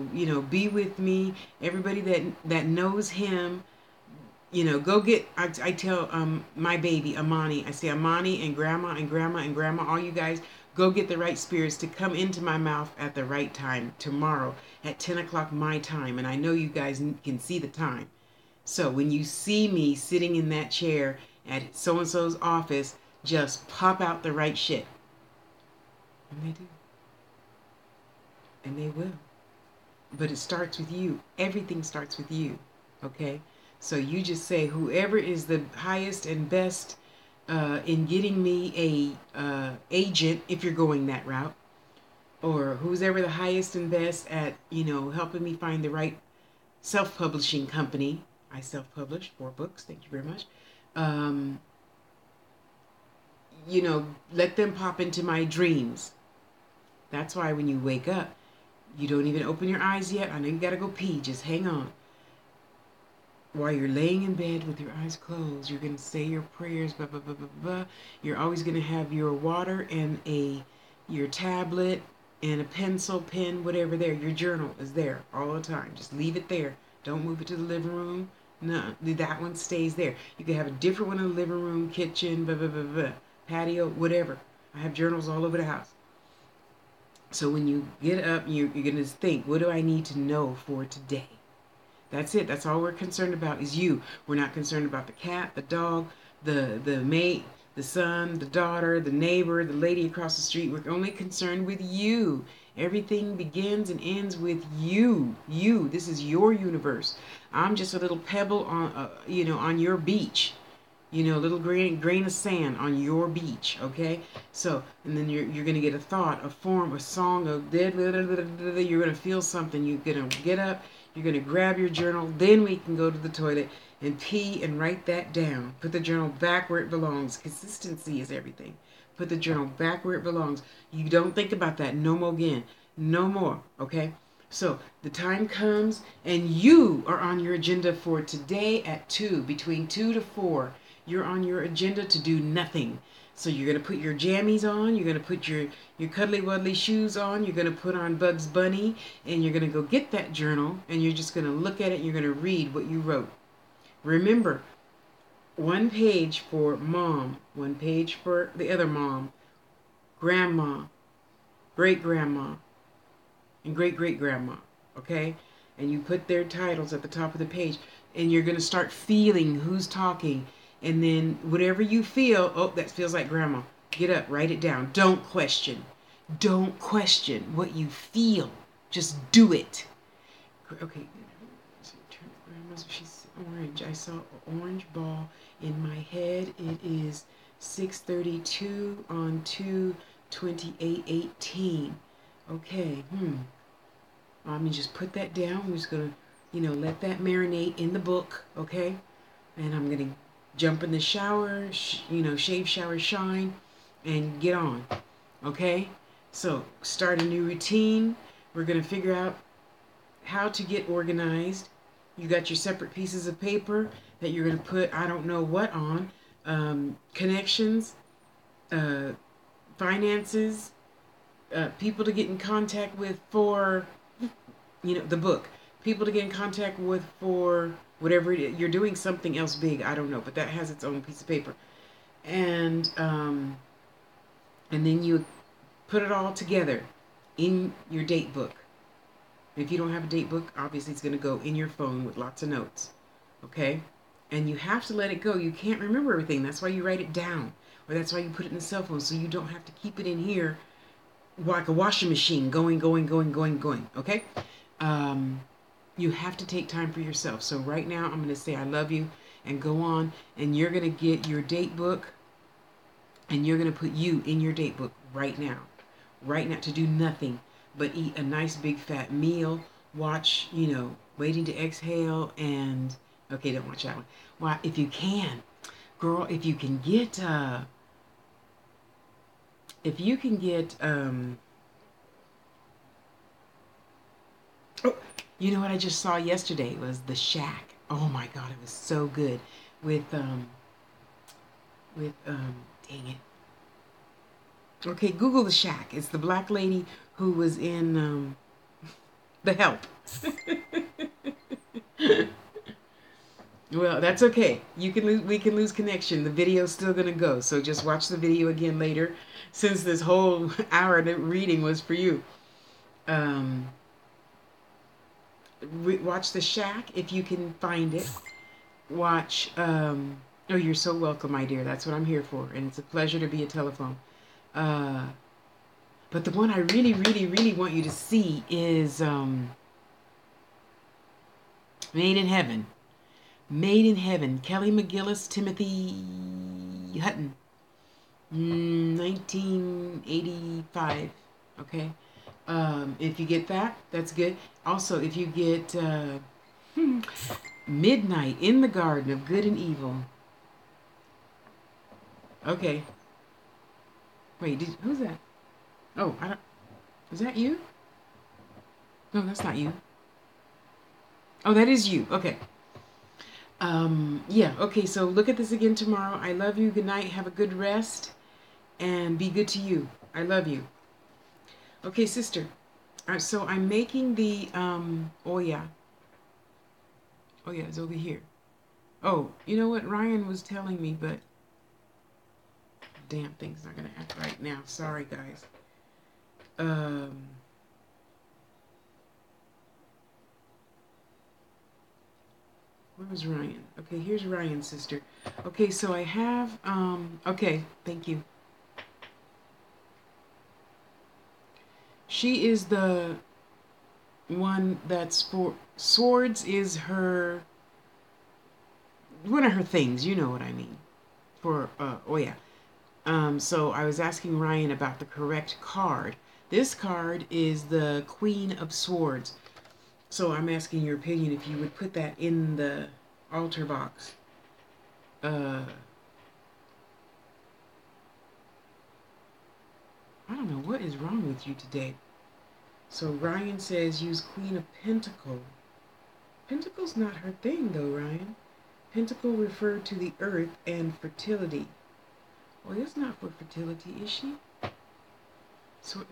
be with me. Everybody that knows him, go get. I tell my baby Amani. I say, Amani and grandma and grandma and grandma, all you guys, go get the right spirits to come into my mouth at the right time tomorrow at 10 o'clock my time. And I know you guys can see the time. So when you see me sitting in that chair at so and so's office, just pop out the right shit. And they do. And they will. But it starts with you. Everything starts with you. Okay? So you just say, whoever is the highest and best in getting me a agent, if you're going that route, or who's ever the highest and best at helping me find the right self-publishing company. I self-publish 4 books. Thank you very much. Let them pop into my dreams. That's why when you wake up, you don't even open your eyes yet. I know you got to go pee. Just hang on. While you're laying in bed with your eyes closed, you're going to say your prayers, blah, blah, blah, blah, blah. You're always going to have your water and your tablet and a pencil, pen, whatever there. Your journal is there all the time. Just leave it there. Don't move it to the living room. No, that one stays there. You can have a different one in the living room, kitchen, blah, blah, blah, blah, patio, whatever. I have journals all over the house. So when you get up, you're going to think, what do I need to know for today? That's it. That's all we're concerned about is you. We're not concerned about the cat, the dog, the mate, the son, the daughter, the neighbor, the lady across the street. We're only concerned with you. Everything begins and ends with you. You. This is your universe. I'm just a little pebble on your beach. A little grain of sand on your beach, okay? So, and then you're going to get a thought, a form, a song, you're going to feel something. You're going to get up, you're going to grab your journal, then we can go to the toilet and pee and write that down. Put the journal back where it belongs. Consistency is everything. Put the journal back where it belongs. You don't think about that no more again. No more, okay? So the time comes and you are on your agenda for today at 2, between 2 to 4. You're on your agenda to do nothing. So you're going to put your jammies on, you're going to put your cuddly wuddly shoes on, you're going to put on Bugs Bunny, and you're going to go get that journal, and you're just going to look at it, and you're going to read what you wrote. Remember, 1 page for mom, 1 page for the other mom, grandma, great-grandma, and great-great-grandma, okay? And you put their titles at the top of the page, and you're going to start feeling who's talking. And then whatever you feel, oh, that feels like grandma. Get up, write it down. Don't question. Don't question what you feel. Just do it. Okay. She's orange. I saw an orange ball in my head. It is 6:32 on 2/28/18. Okay. Let me just put that down. I'm just going to, let that marinate in the book. Okay. And I'm going to jump in the shower, shave, shower, shine, and get on. Okay? So, start a new routine. We're going to figure out how to get organized. You got your separate pieces of paper that you're going to put, I don't know what on. Connections, finances, people to get in contact with for, the book. People to get in contact with for whatever it is. You're doing something else big, I don't know, but that has its own piece of paper. And then you put it all together in your date book. If you don't have a date book, obviously it's going to go in your phone with lots of notes. Okay? And you have to let it go. You can't remember everything. That's why you write it down. Or that's why you put it in the cell phone, so you don't have to keep it in here, like a washing machine, going. Okay. Um, you have to take time for yourself. So right now, I'm going to say I love you, and go on, and you're going to get your date book, and you're going to put you in your date book right now, to do nothing but eat a nice big fat meal, watch, Waiting to Exhale, and okay, don't watch that one. Well, if you can, girl, if you can get oh, you know what I just saw yesterday was The Shack. Oh my god, it was so good with dang it. Okay, Google The Shack. It's the black lady who was in The Help. Well, that's okay. We can lose connection. The video's still gonna go. So just watch the video again later, since this whole hour of reading was for you. Um, Watch The Shack if you can find it. Watch. Oh, you're so welcome, my dear. That's what I'm here for, and it's a pleasure to be a telephone. Uh, but the one I really, really, really want you to see is Made in Heaven. Made in Heaven. Kelly McGillis, Timothy Hutton. 1985. Okay. If you get that, that's good. Also, if you get Midnight in the Garden of Good and Evil. Okay. Wait, who's that? Oh, I don't. Is that you? No, that's not you. Oh, that is you. Okay. Yeah. Okay. So look at this again tomorrow. I love you. Good night. Have a good rest, and be good to you. I love you. Okay, sister. So I'm making the oh yeah. Oh yeah, it's over here. Oh, you know what Ryan was telling me, but damn thing's not gonna act right now. Sorry, guys. Um. Where was Ryan? Okay, here's Ryan's sister. Okay, so I have okay, thank you. She is the one that's for swords is her one of her things, you know what I mean. For oh yeah. So I was asking Ryan about the correct card. This card is the Queen of Swords. So I'm asking your opinion if you would put that in the altar box. I don't know what is wrong with you today. So Ryan says use Queen of Pentacle. Pentacle's not her thing though, Ryan. Pentacle referred to the earth and fertility. Well, it's not for fertility, is she? So,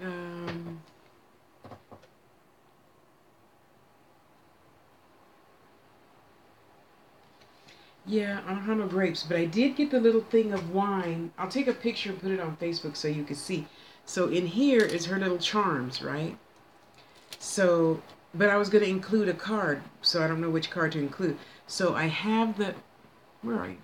yeah, no grapes, but I did get the little thing of wine. I'll take a picture and put it on Facebook so you can see. So in here is her little charms, right? So, but I was going to include a card, so I don't know which card to include. So I have the, where are you?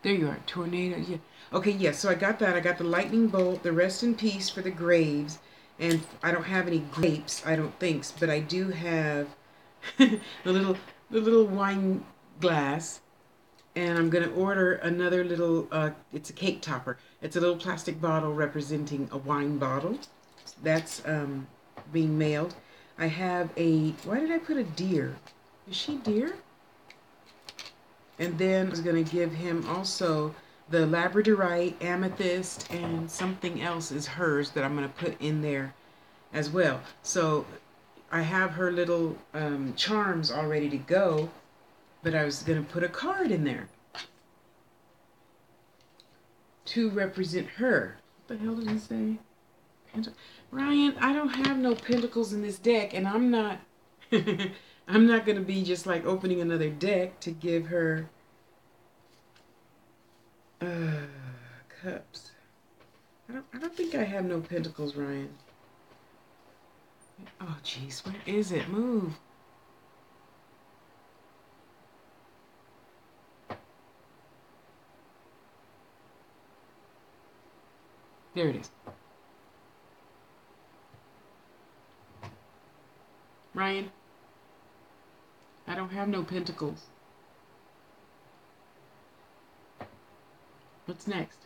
There you are, tornado. Yeah. Okay, yes. Yeah, so I got that. I got the lightning bolt, the rest in peace for the graves, and I don't have any grapes, I don't think, but I do have the little wine glass, and I'm gonna order another little. It's a cake topper. It's a little plastic bottle representing a wine bottle. That's being mailed. I have a. Why did I put a deer? Is she deer? And then I was going to give him also the labradorite, amethyst, and something else is hers that I'm going to put in there as well. So I have her little charms all ready to go, but I was going to put a card in there to represent her. What the hell did he say? Ryan, I don't have no pentacles in this deck, and I'm not I'm not going to be just like opening another deck to give her cups. I don't think I have no pentacles, Ryan. Oh, jeez, where is it? Move. There it is. Ryan, I don't have no pentacles. What's next?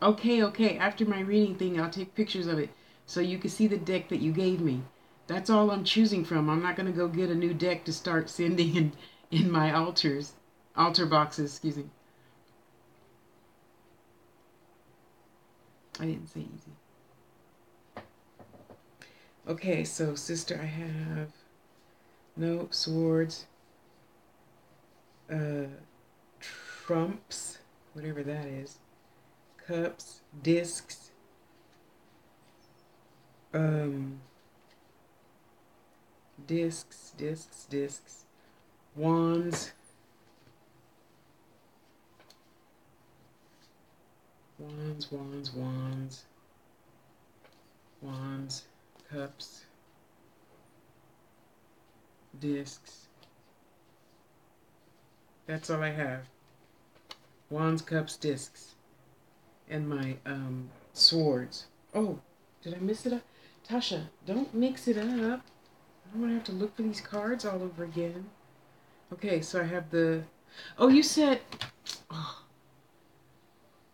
Okay. After my reading thing, I'll take pictures of it so you can see the deck that you gave me. That's all I'm choosing from. I'm not going to go get a new deck to start sending in my altar boxes, excuse me. I didn't say easy. Okay, so sister, I have swords, trumps, whatever that is, cups, discs, discs, wands, cups, discs. That's all I have. Wands, cups, discs, and my swords. Oh, did I miss it up? Tasha, don't mix it up. I don't want to have to look for these cards all over again. Okay, so I have the... Oh, you said... Oh,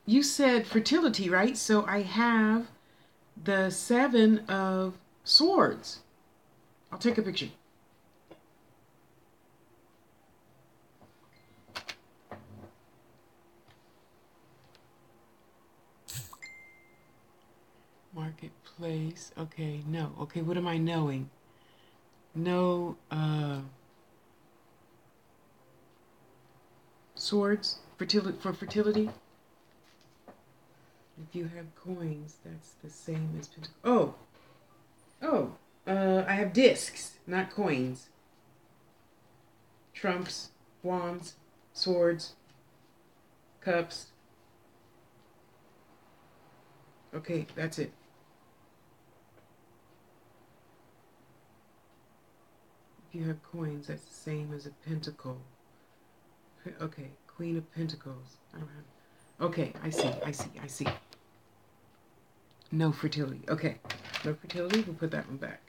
you said fertility, right? So I have the 7 of swords. I'll take a picture. Marketplace. Okay, no. Okay, what am I knowing? No, swords for fertility. If you have coins, that's the same as pentacle. I have discs, not coins. Trumps, wands, swords, cups. Okay, that's it. If you have coins, that's the same as a pentacle. Okay, Queen of Pentacles. I don't have... Okay, I see. No fertility. Okay, no fertility. We'll put that one back.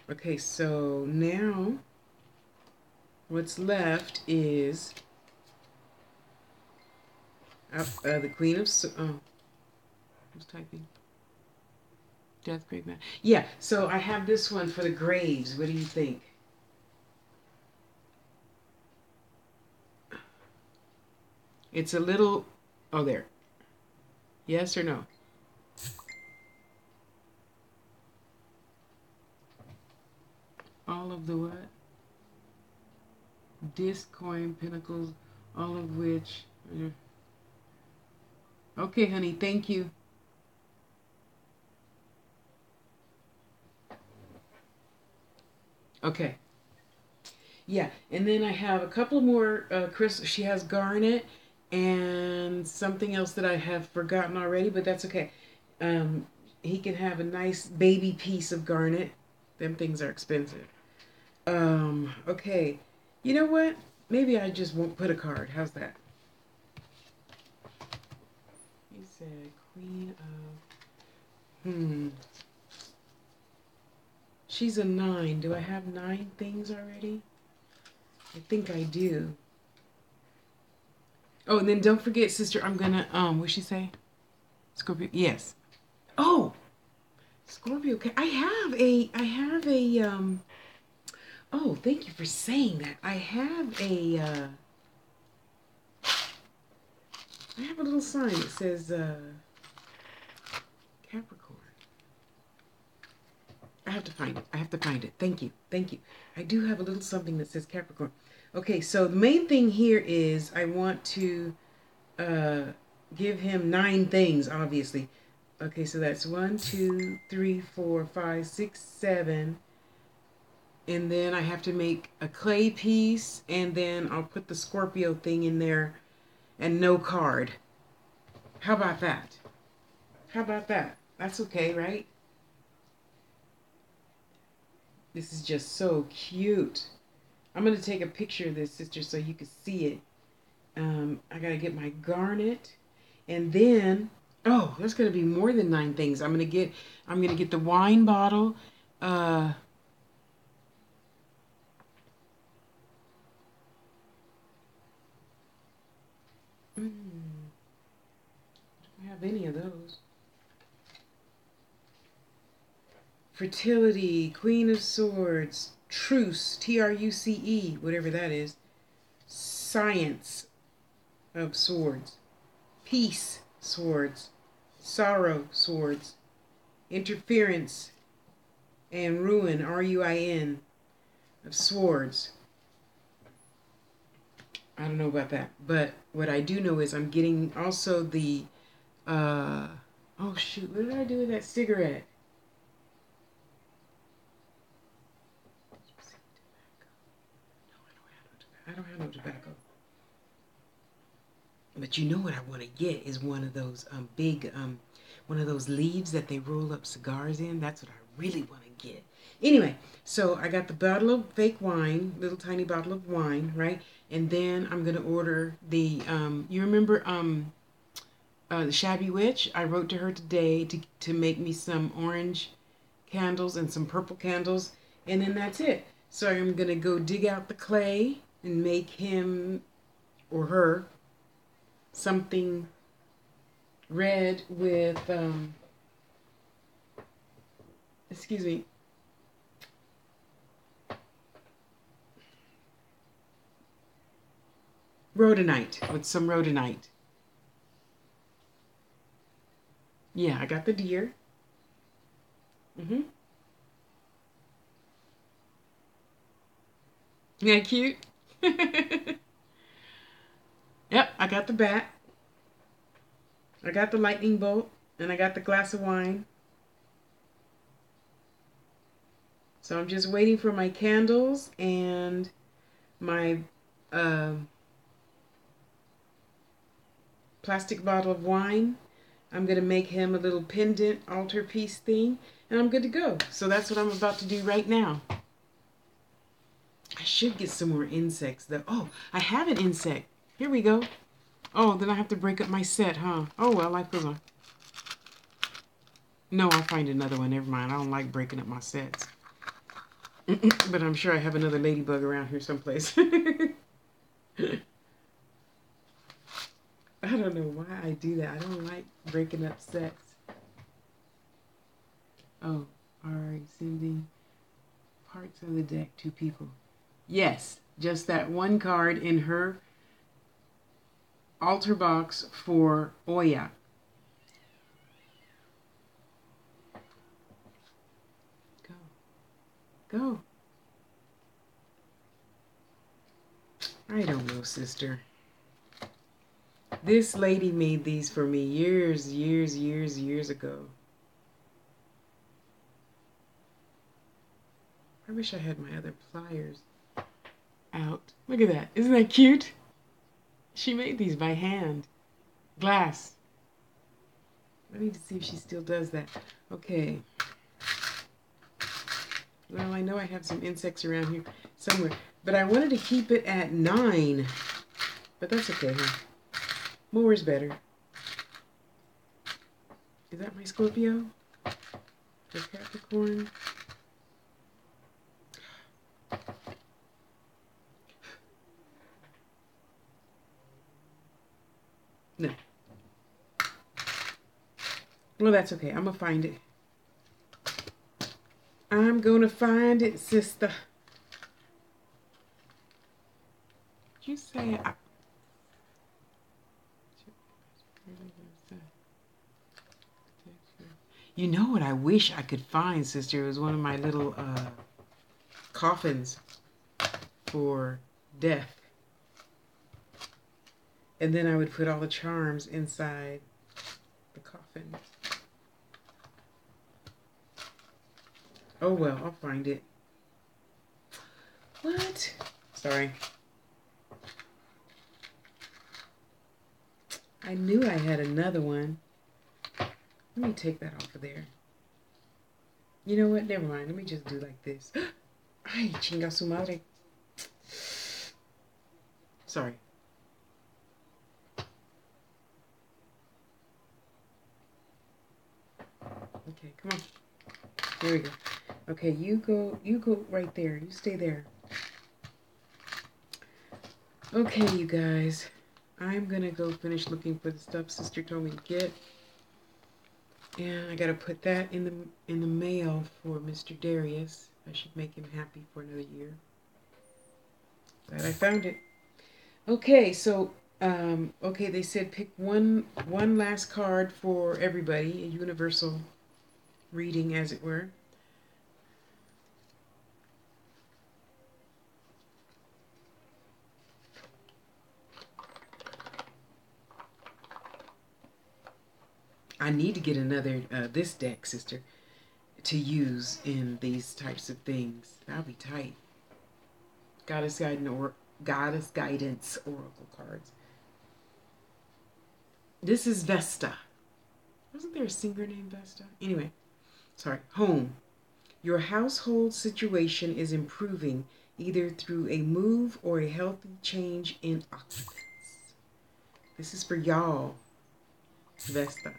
Okay, so now what's left is the Queen of... Oh, who's typing? Death, grave man. Yeah, so I have this one for the graves. What do you think? It's a little... Oh, there. Yes or no? All of the what? Disc, coin, pentacles, all of which... Okay, honey, thank you. Okay. Yeah, and then I have a couple more crystals. She has garnet and something else that I have forgotten already, but that's okay. He can have a nice baby piece of garnet. Them things are expensive. Okay. You know what? Maybe I just won't put a card. How's that? He said Queen of... She's a 9. Do I have 9 things already? I think I do. Oh, and then don't forget, sister, I'm gonna, what'd she say? Scorpio, yes. Oh, Scorpio, okay. Oh, thank you for saying that. I have a little sign that says, Capricorn. I have to find it. Thank you. I do have a little something that says Capricorn. Okay, so the main thing here is I want to give him 9 things, obviously. Okay, so that's 1, 2, 3, 4, 5, 6, 7. And then I have to make a clay piece, and then I'll put the Scorpio thing in there and no card. How about that? That's okay, right? This is just so cute. I'm going to take a picture of this, sister, so you can see it. I got to get my garnet. And then, oh, that's going to be more than 9 things. I'm going to get the wine bottle. Uh, don't have any of those. Fertility, Queen of Swords, Truce, Truce, whatever that is. Science of Swords, Peace, Swords, Sorrow, Swords, Interference, and Ruin, Ruin, of Swords. I don't know about that, but what I do know is I'm getting also the, oh shoot, what did I do with that cigarette? I don't have no tobacco. But you know what I want to get is one of those big, one of those leaves that they roll up cigars in. That's what I really want to get. Anyway, so I got the bottle of fake wine, little tiny bottle of wine, right? And then I'm going to order the, you remember the Shabby Witch? I wrote to her today to make me some orange candles and some purple candles. And then that's it. So I'm going to go dig out the clay and make him or her something red with, excuse me, rhodonite, with some rhodonite. Yeah, I got the deer. Mm-hmm. Yeah, cute. Yep, I got the bat. I got the lightning bolt. And I got the glass of wine. So I'm just waiting for my candles and my plastic bottle of wine. I'm going to make him a little pendant altar piece thing. And I'm good to go. So that's what I'm about to do right now. I should get some more insects though. Oh, I have an insect. Here we go. Oh, then I have to break up my set, huh? Oh, well, life goes on. No, I'll find another one. Never mind. I don't like breaking up my sets. But I'm sure I have another ladybug around here someplace. I don't know why I do that. I don't like breaking up sets. Oh, alright. Sending parts of the deck to people. Yes, just that one card in her altar box for Oya. Go. Go. I don't know, sister. This lady made these for me years ago. I wish I had my other pliers out. Look at that. Isn't that cute? She made these by hand. Glass. I need to see if she still does that. Okay. Well, I know I have some insects around here somewhere. But I wanted to keep it at 9. But that's okay, huh? More is better. Is that my Scorpio? Or Capricorn? No. Well, that's okay. I'm going to find it. I'm going to find it, sister. Did you say... You know what I wish I could find, sister? It was one of my little coffins for death. And then I would put all the charms inside the coffin. Oh well, I'll find it. What? Sorry. I knew I had another one. Let me take that off of there. You know what? Never mind. Let me just do like this. Ay, chinga su madre. Sorry. Okay, come on. There we go. Okay, you go right there. You stay there. Okay, you guys. I'm gonna go finish looking for the stuff Sister told me to get. And I gotta put that in the mail for Mr. Darius. I should make him happy for another year. Glad I found it. Okay, so okay, they said pick one last card for everybody, a universal reading, as it were. I need to get another this deck, sister, to use in these types of things. That'll be tight. Goddess Guidance Oracle cards. This is Vesta. Wasn't there a singer named Vesta? Anyway, sorry. Home. Your household situation is improving either through a move or a healthy change in occupants. This is for y'all, Vesta.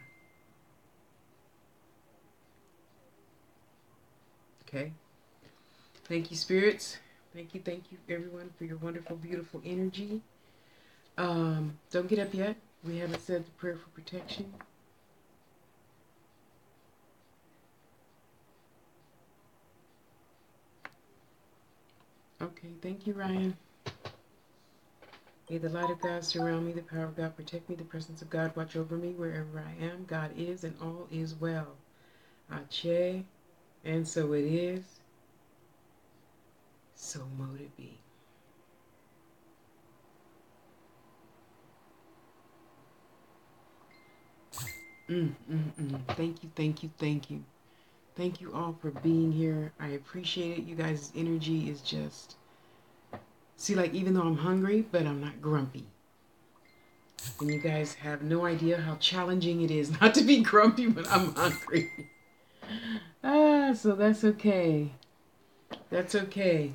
Okay. Thank you, spirits. Thank you, everyone, for your wonderful, beautiful energy. Don't get up yet. We haven't said the prayer for protection. Okay, thank you, Ryan. May the light of God surround me, the power of God protect me, the presence of God watch over me wherever I am. God is and all is well. Ache, and so it is. So mote it be. Thank you, thank you, thank you. Thank you all for being here. I appreciate it. You guys' energy is just... See, like, even though I'm hungry, but I'm not grumpy. And you guys have no idea how challenging it is not to be grumpy when I'm hungry. So that's okay. That's okay.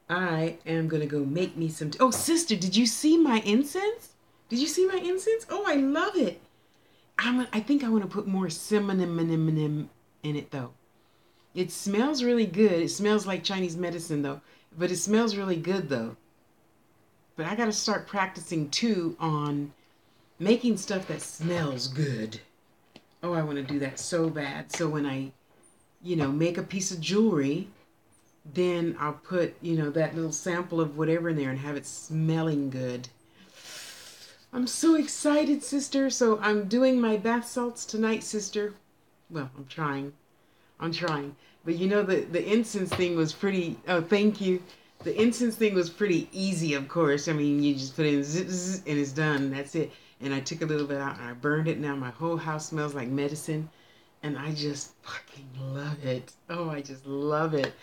I am going to go make me some... Oh, sister, did you see my incense? Did you see my incense? Oh, I love it. I think I want to put more cinnamon in it, though. It smells really good. It smells like Chinese medicine, though. But it smells really good, though. But I got to start practicing, too, on making stuff that smells good. Oh, I want to do that so bad. So when I, make a piece of jewelry, then I'll put, that little sample of whatever in there and have it smelling good. I'm so excited, sister. So I'm doing my bath salts tonight, sister. Well, I'm trying. But the incense thing was pretty... Oh, thank you. The incense thing was pretty easy, of course. I mean, you just put it in zip, zip, and it's done. That's it. And I took a little bit out and I burned it. Now my whole house smells like medicine. And I just fucking love it. Oh, I just love it.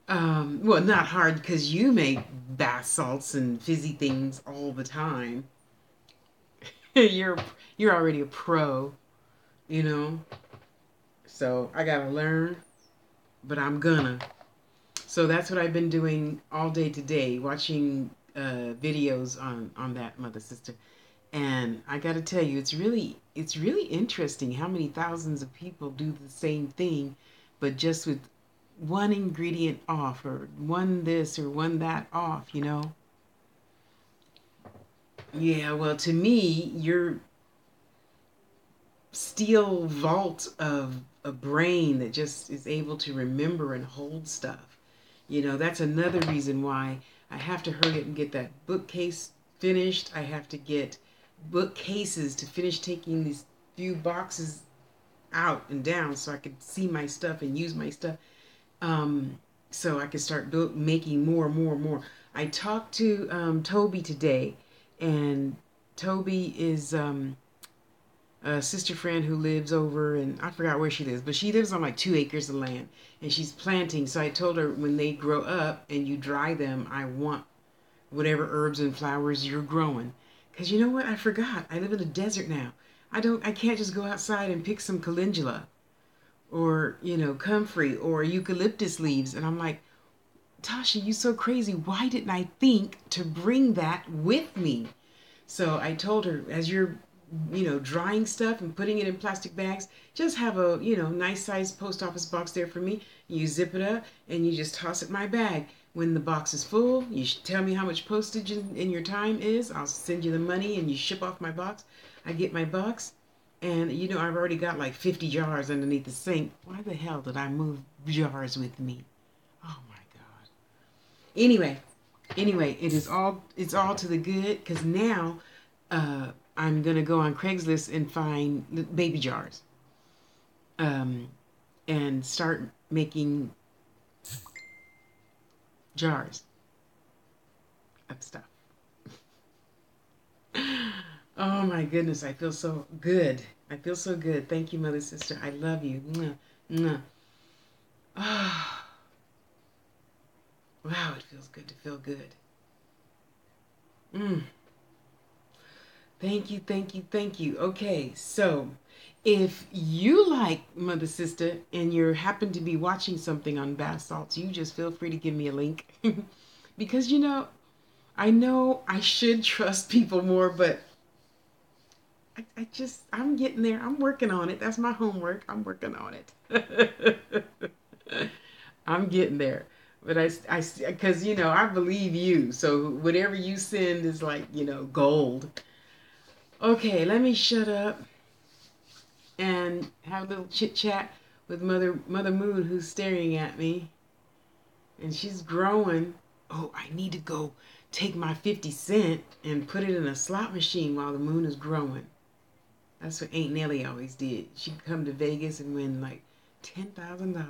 Well, not hard because you make bath salts and fizzy things all the time. you're already a pro, you know. So I gotta learn, but I'm gonna. So that's what I've been doing all day today, watching videos on that, mother sister. And I got to tell you, it's really interesting how many thousands of people do the same thing, but just with one ingredient off, or one this or one that off, Yeah, well, to me, your steel vault of a brain that just is able to remember and hold stuff. That's another reason why I have to hurry up and get that bookcase finished. I have to get bookcases to finish taking these few boxes out and down so I could see my stuff and use my stuff. So I could start making more. I talked to Toby today, and Toby is a sister friend who lives over, and I forgot where she lives, but she lives on like 2 acres of land, and she's planting. So I told her, when they grow up and you dry them, I want whatever herbs and flowers you're growing. Because you know what? I forgot. I live in the desert now. I can't just go outside and pick some calendula or, comfrey or eucalyptus leaves. And I'm like, Tasha, you so crazy. Why didn't I think to bring that with me? So I told her, as you're, drying stuff and putting it in plastic bags, just have a, nice sized post office box there for me. You zip it up and you just toss it in my bag. When the box is full, you should tell me how much postage in your time is. I'll send you the money and you ship off my box. I get my box, and I've already got like 50 jars underneath the sink. Why the hell did I move jars with me? Oh my God. Anyway, it's all to the good, because now I'm gonna go on Craigslist and find baby jars, um, and start making jars of stuff. Oh my goodness, I feel so good. I feel so good. Thank you, mother, sister. I love you. Mwah, mwah. Oh, wow, it feels good to feel good. Mm. Thank you, thank you, thank you. Okay, so if you like Mother Sister and you happen to be watching something on bath salts, you just feel free to give me a link. Because I know I should trust people more, but I'm getting there. I'm working on it. That's my homework. I'm working on it. I'm getting there. But because I believe you. So whatever you send is like, gold. Okay, let me shut up and have a little chit chat with Mother Moon, who's staring at me, and she's growing. Oh, I need to go take my 50 cent and put it in a slot machine while the moon is growing. That's what Aunt Nellie always did. She'd come to Vegas and win like $10,000.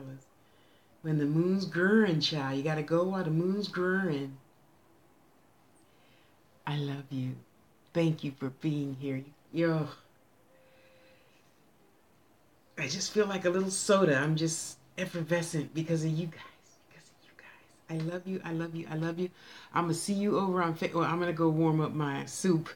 When the moon's growing, child, you gotta go while the moon's growing. I love you. Thank you for being here. Yo, I just feel like a little soda. I'm just effervescent because of you guys. Because of you guys. I love you. I love you. I love you. I'm gonna see you over on. Well, I'm gonna go warm up my soup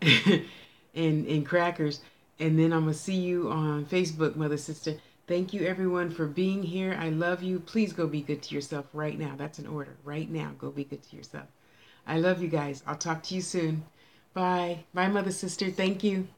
and crackers, and then I'm gonna see you on Facebook, mother sister. Thank you everyone for being here. I love you. Please go be good to yourself right now. That's an order. Right now, go be good to yourself. I love you guys. I'll talk to you soon. Bye. Bye, mother sister. Thank you.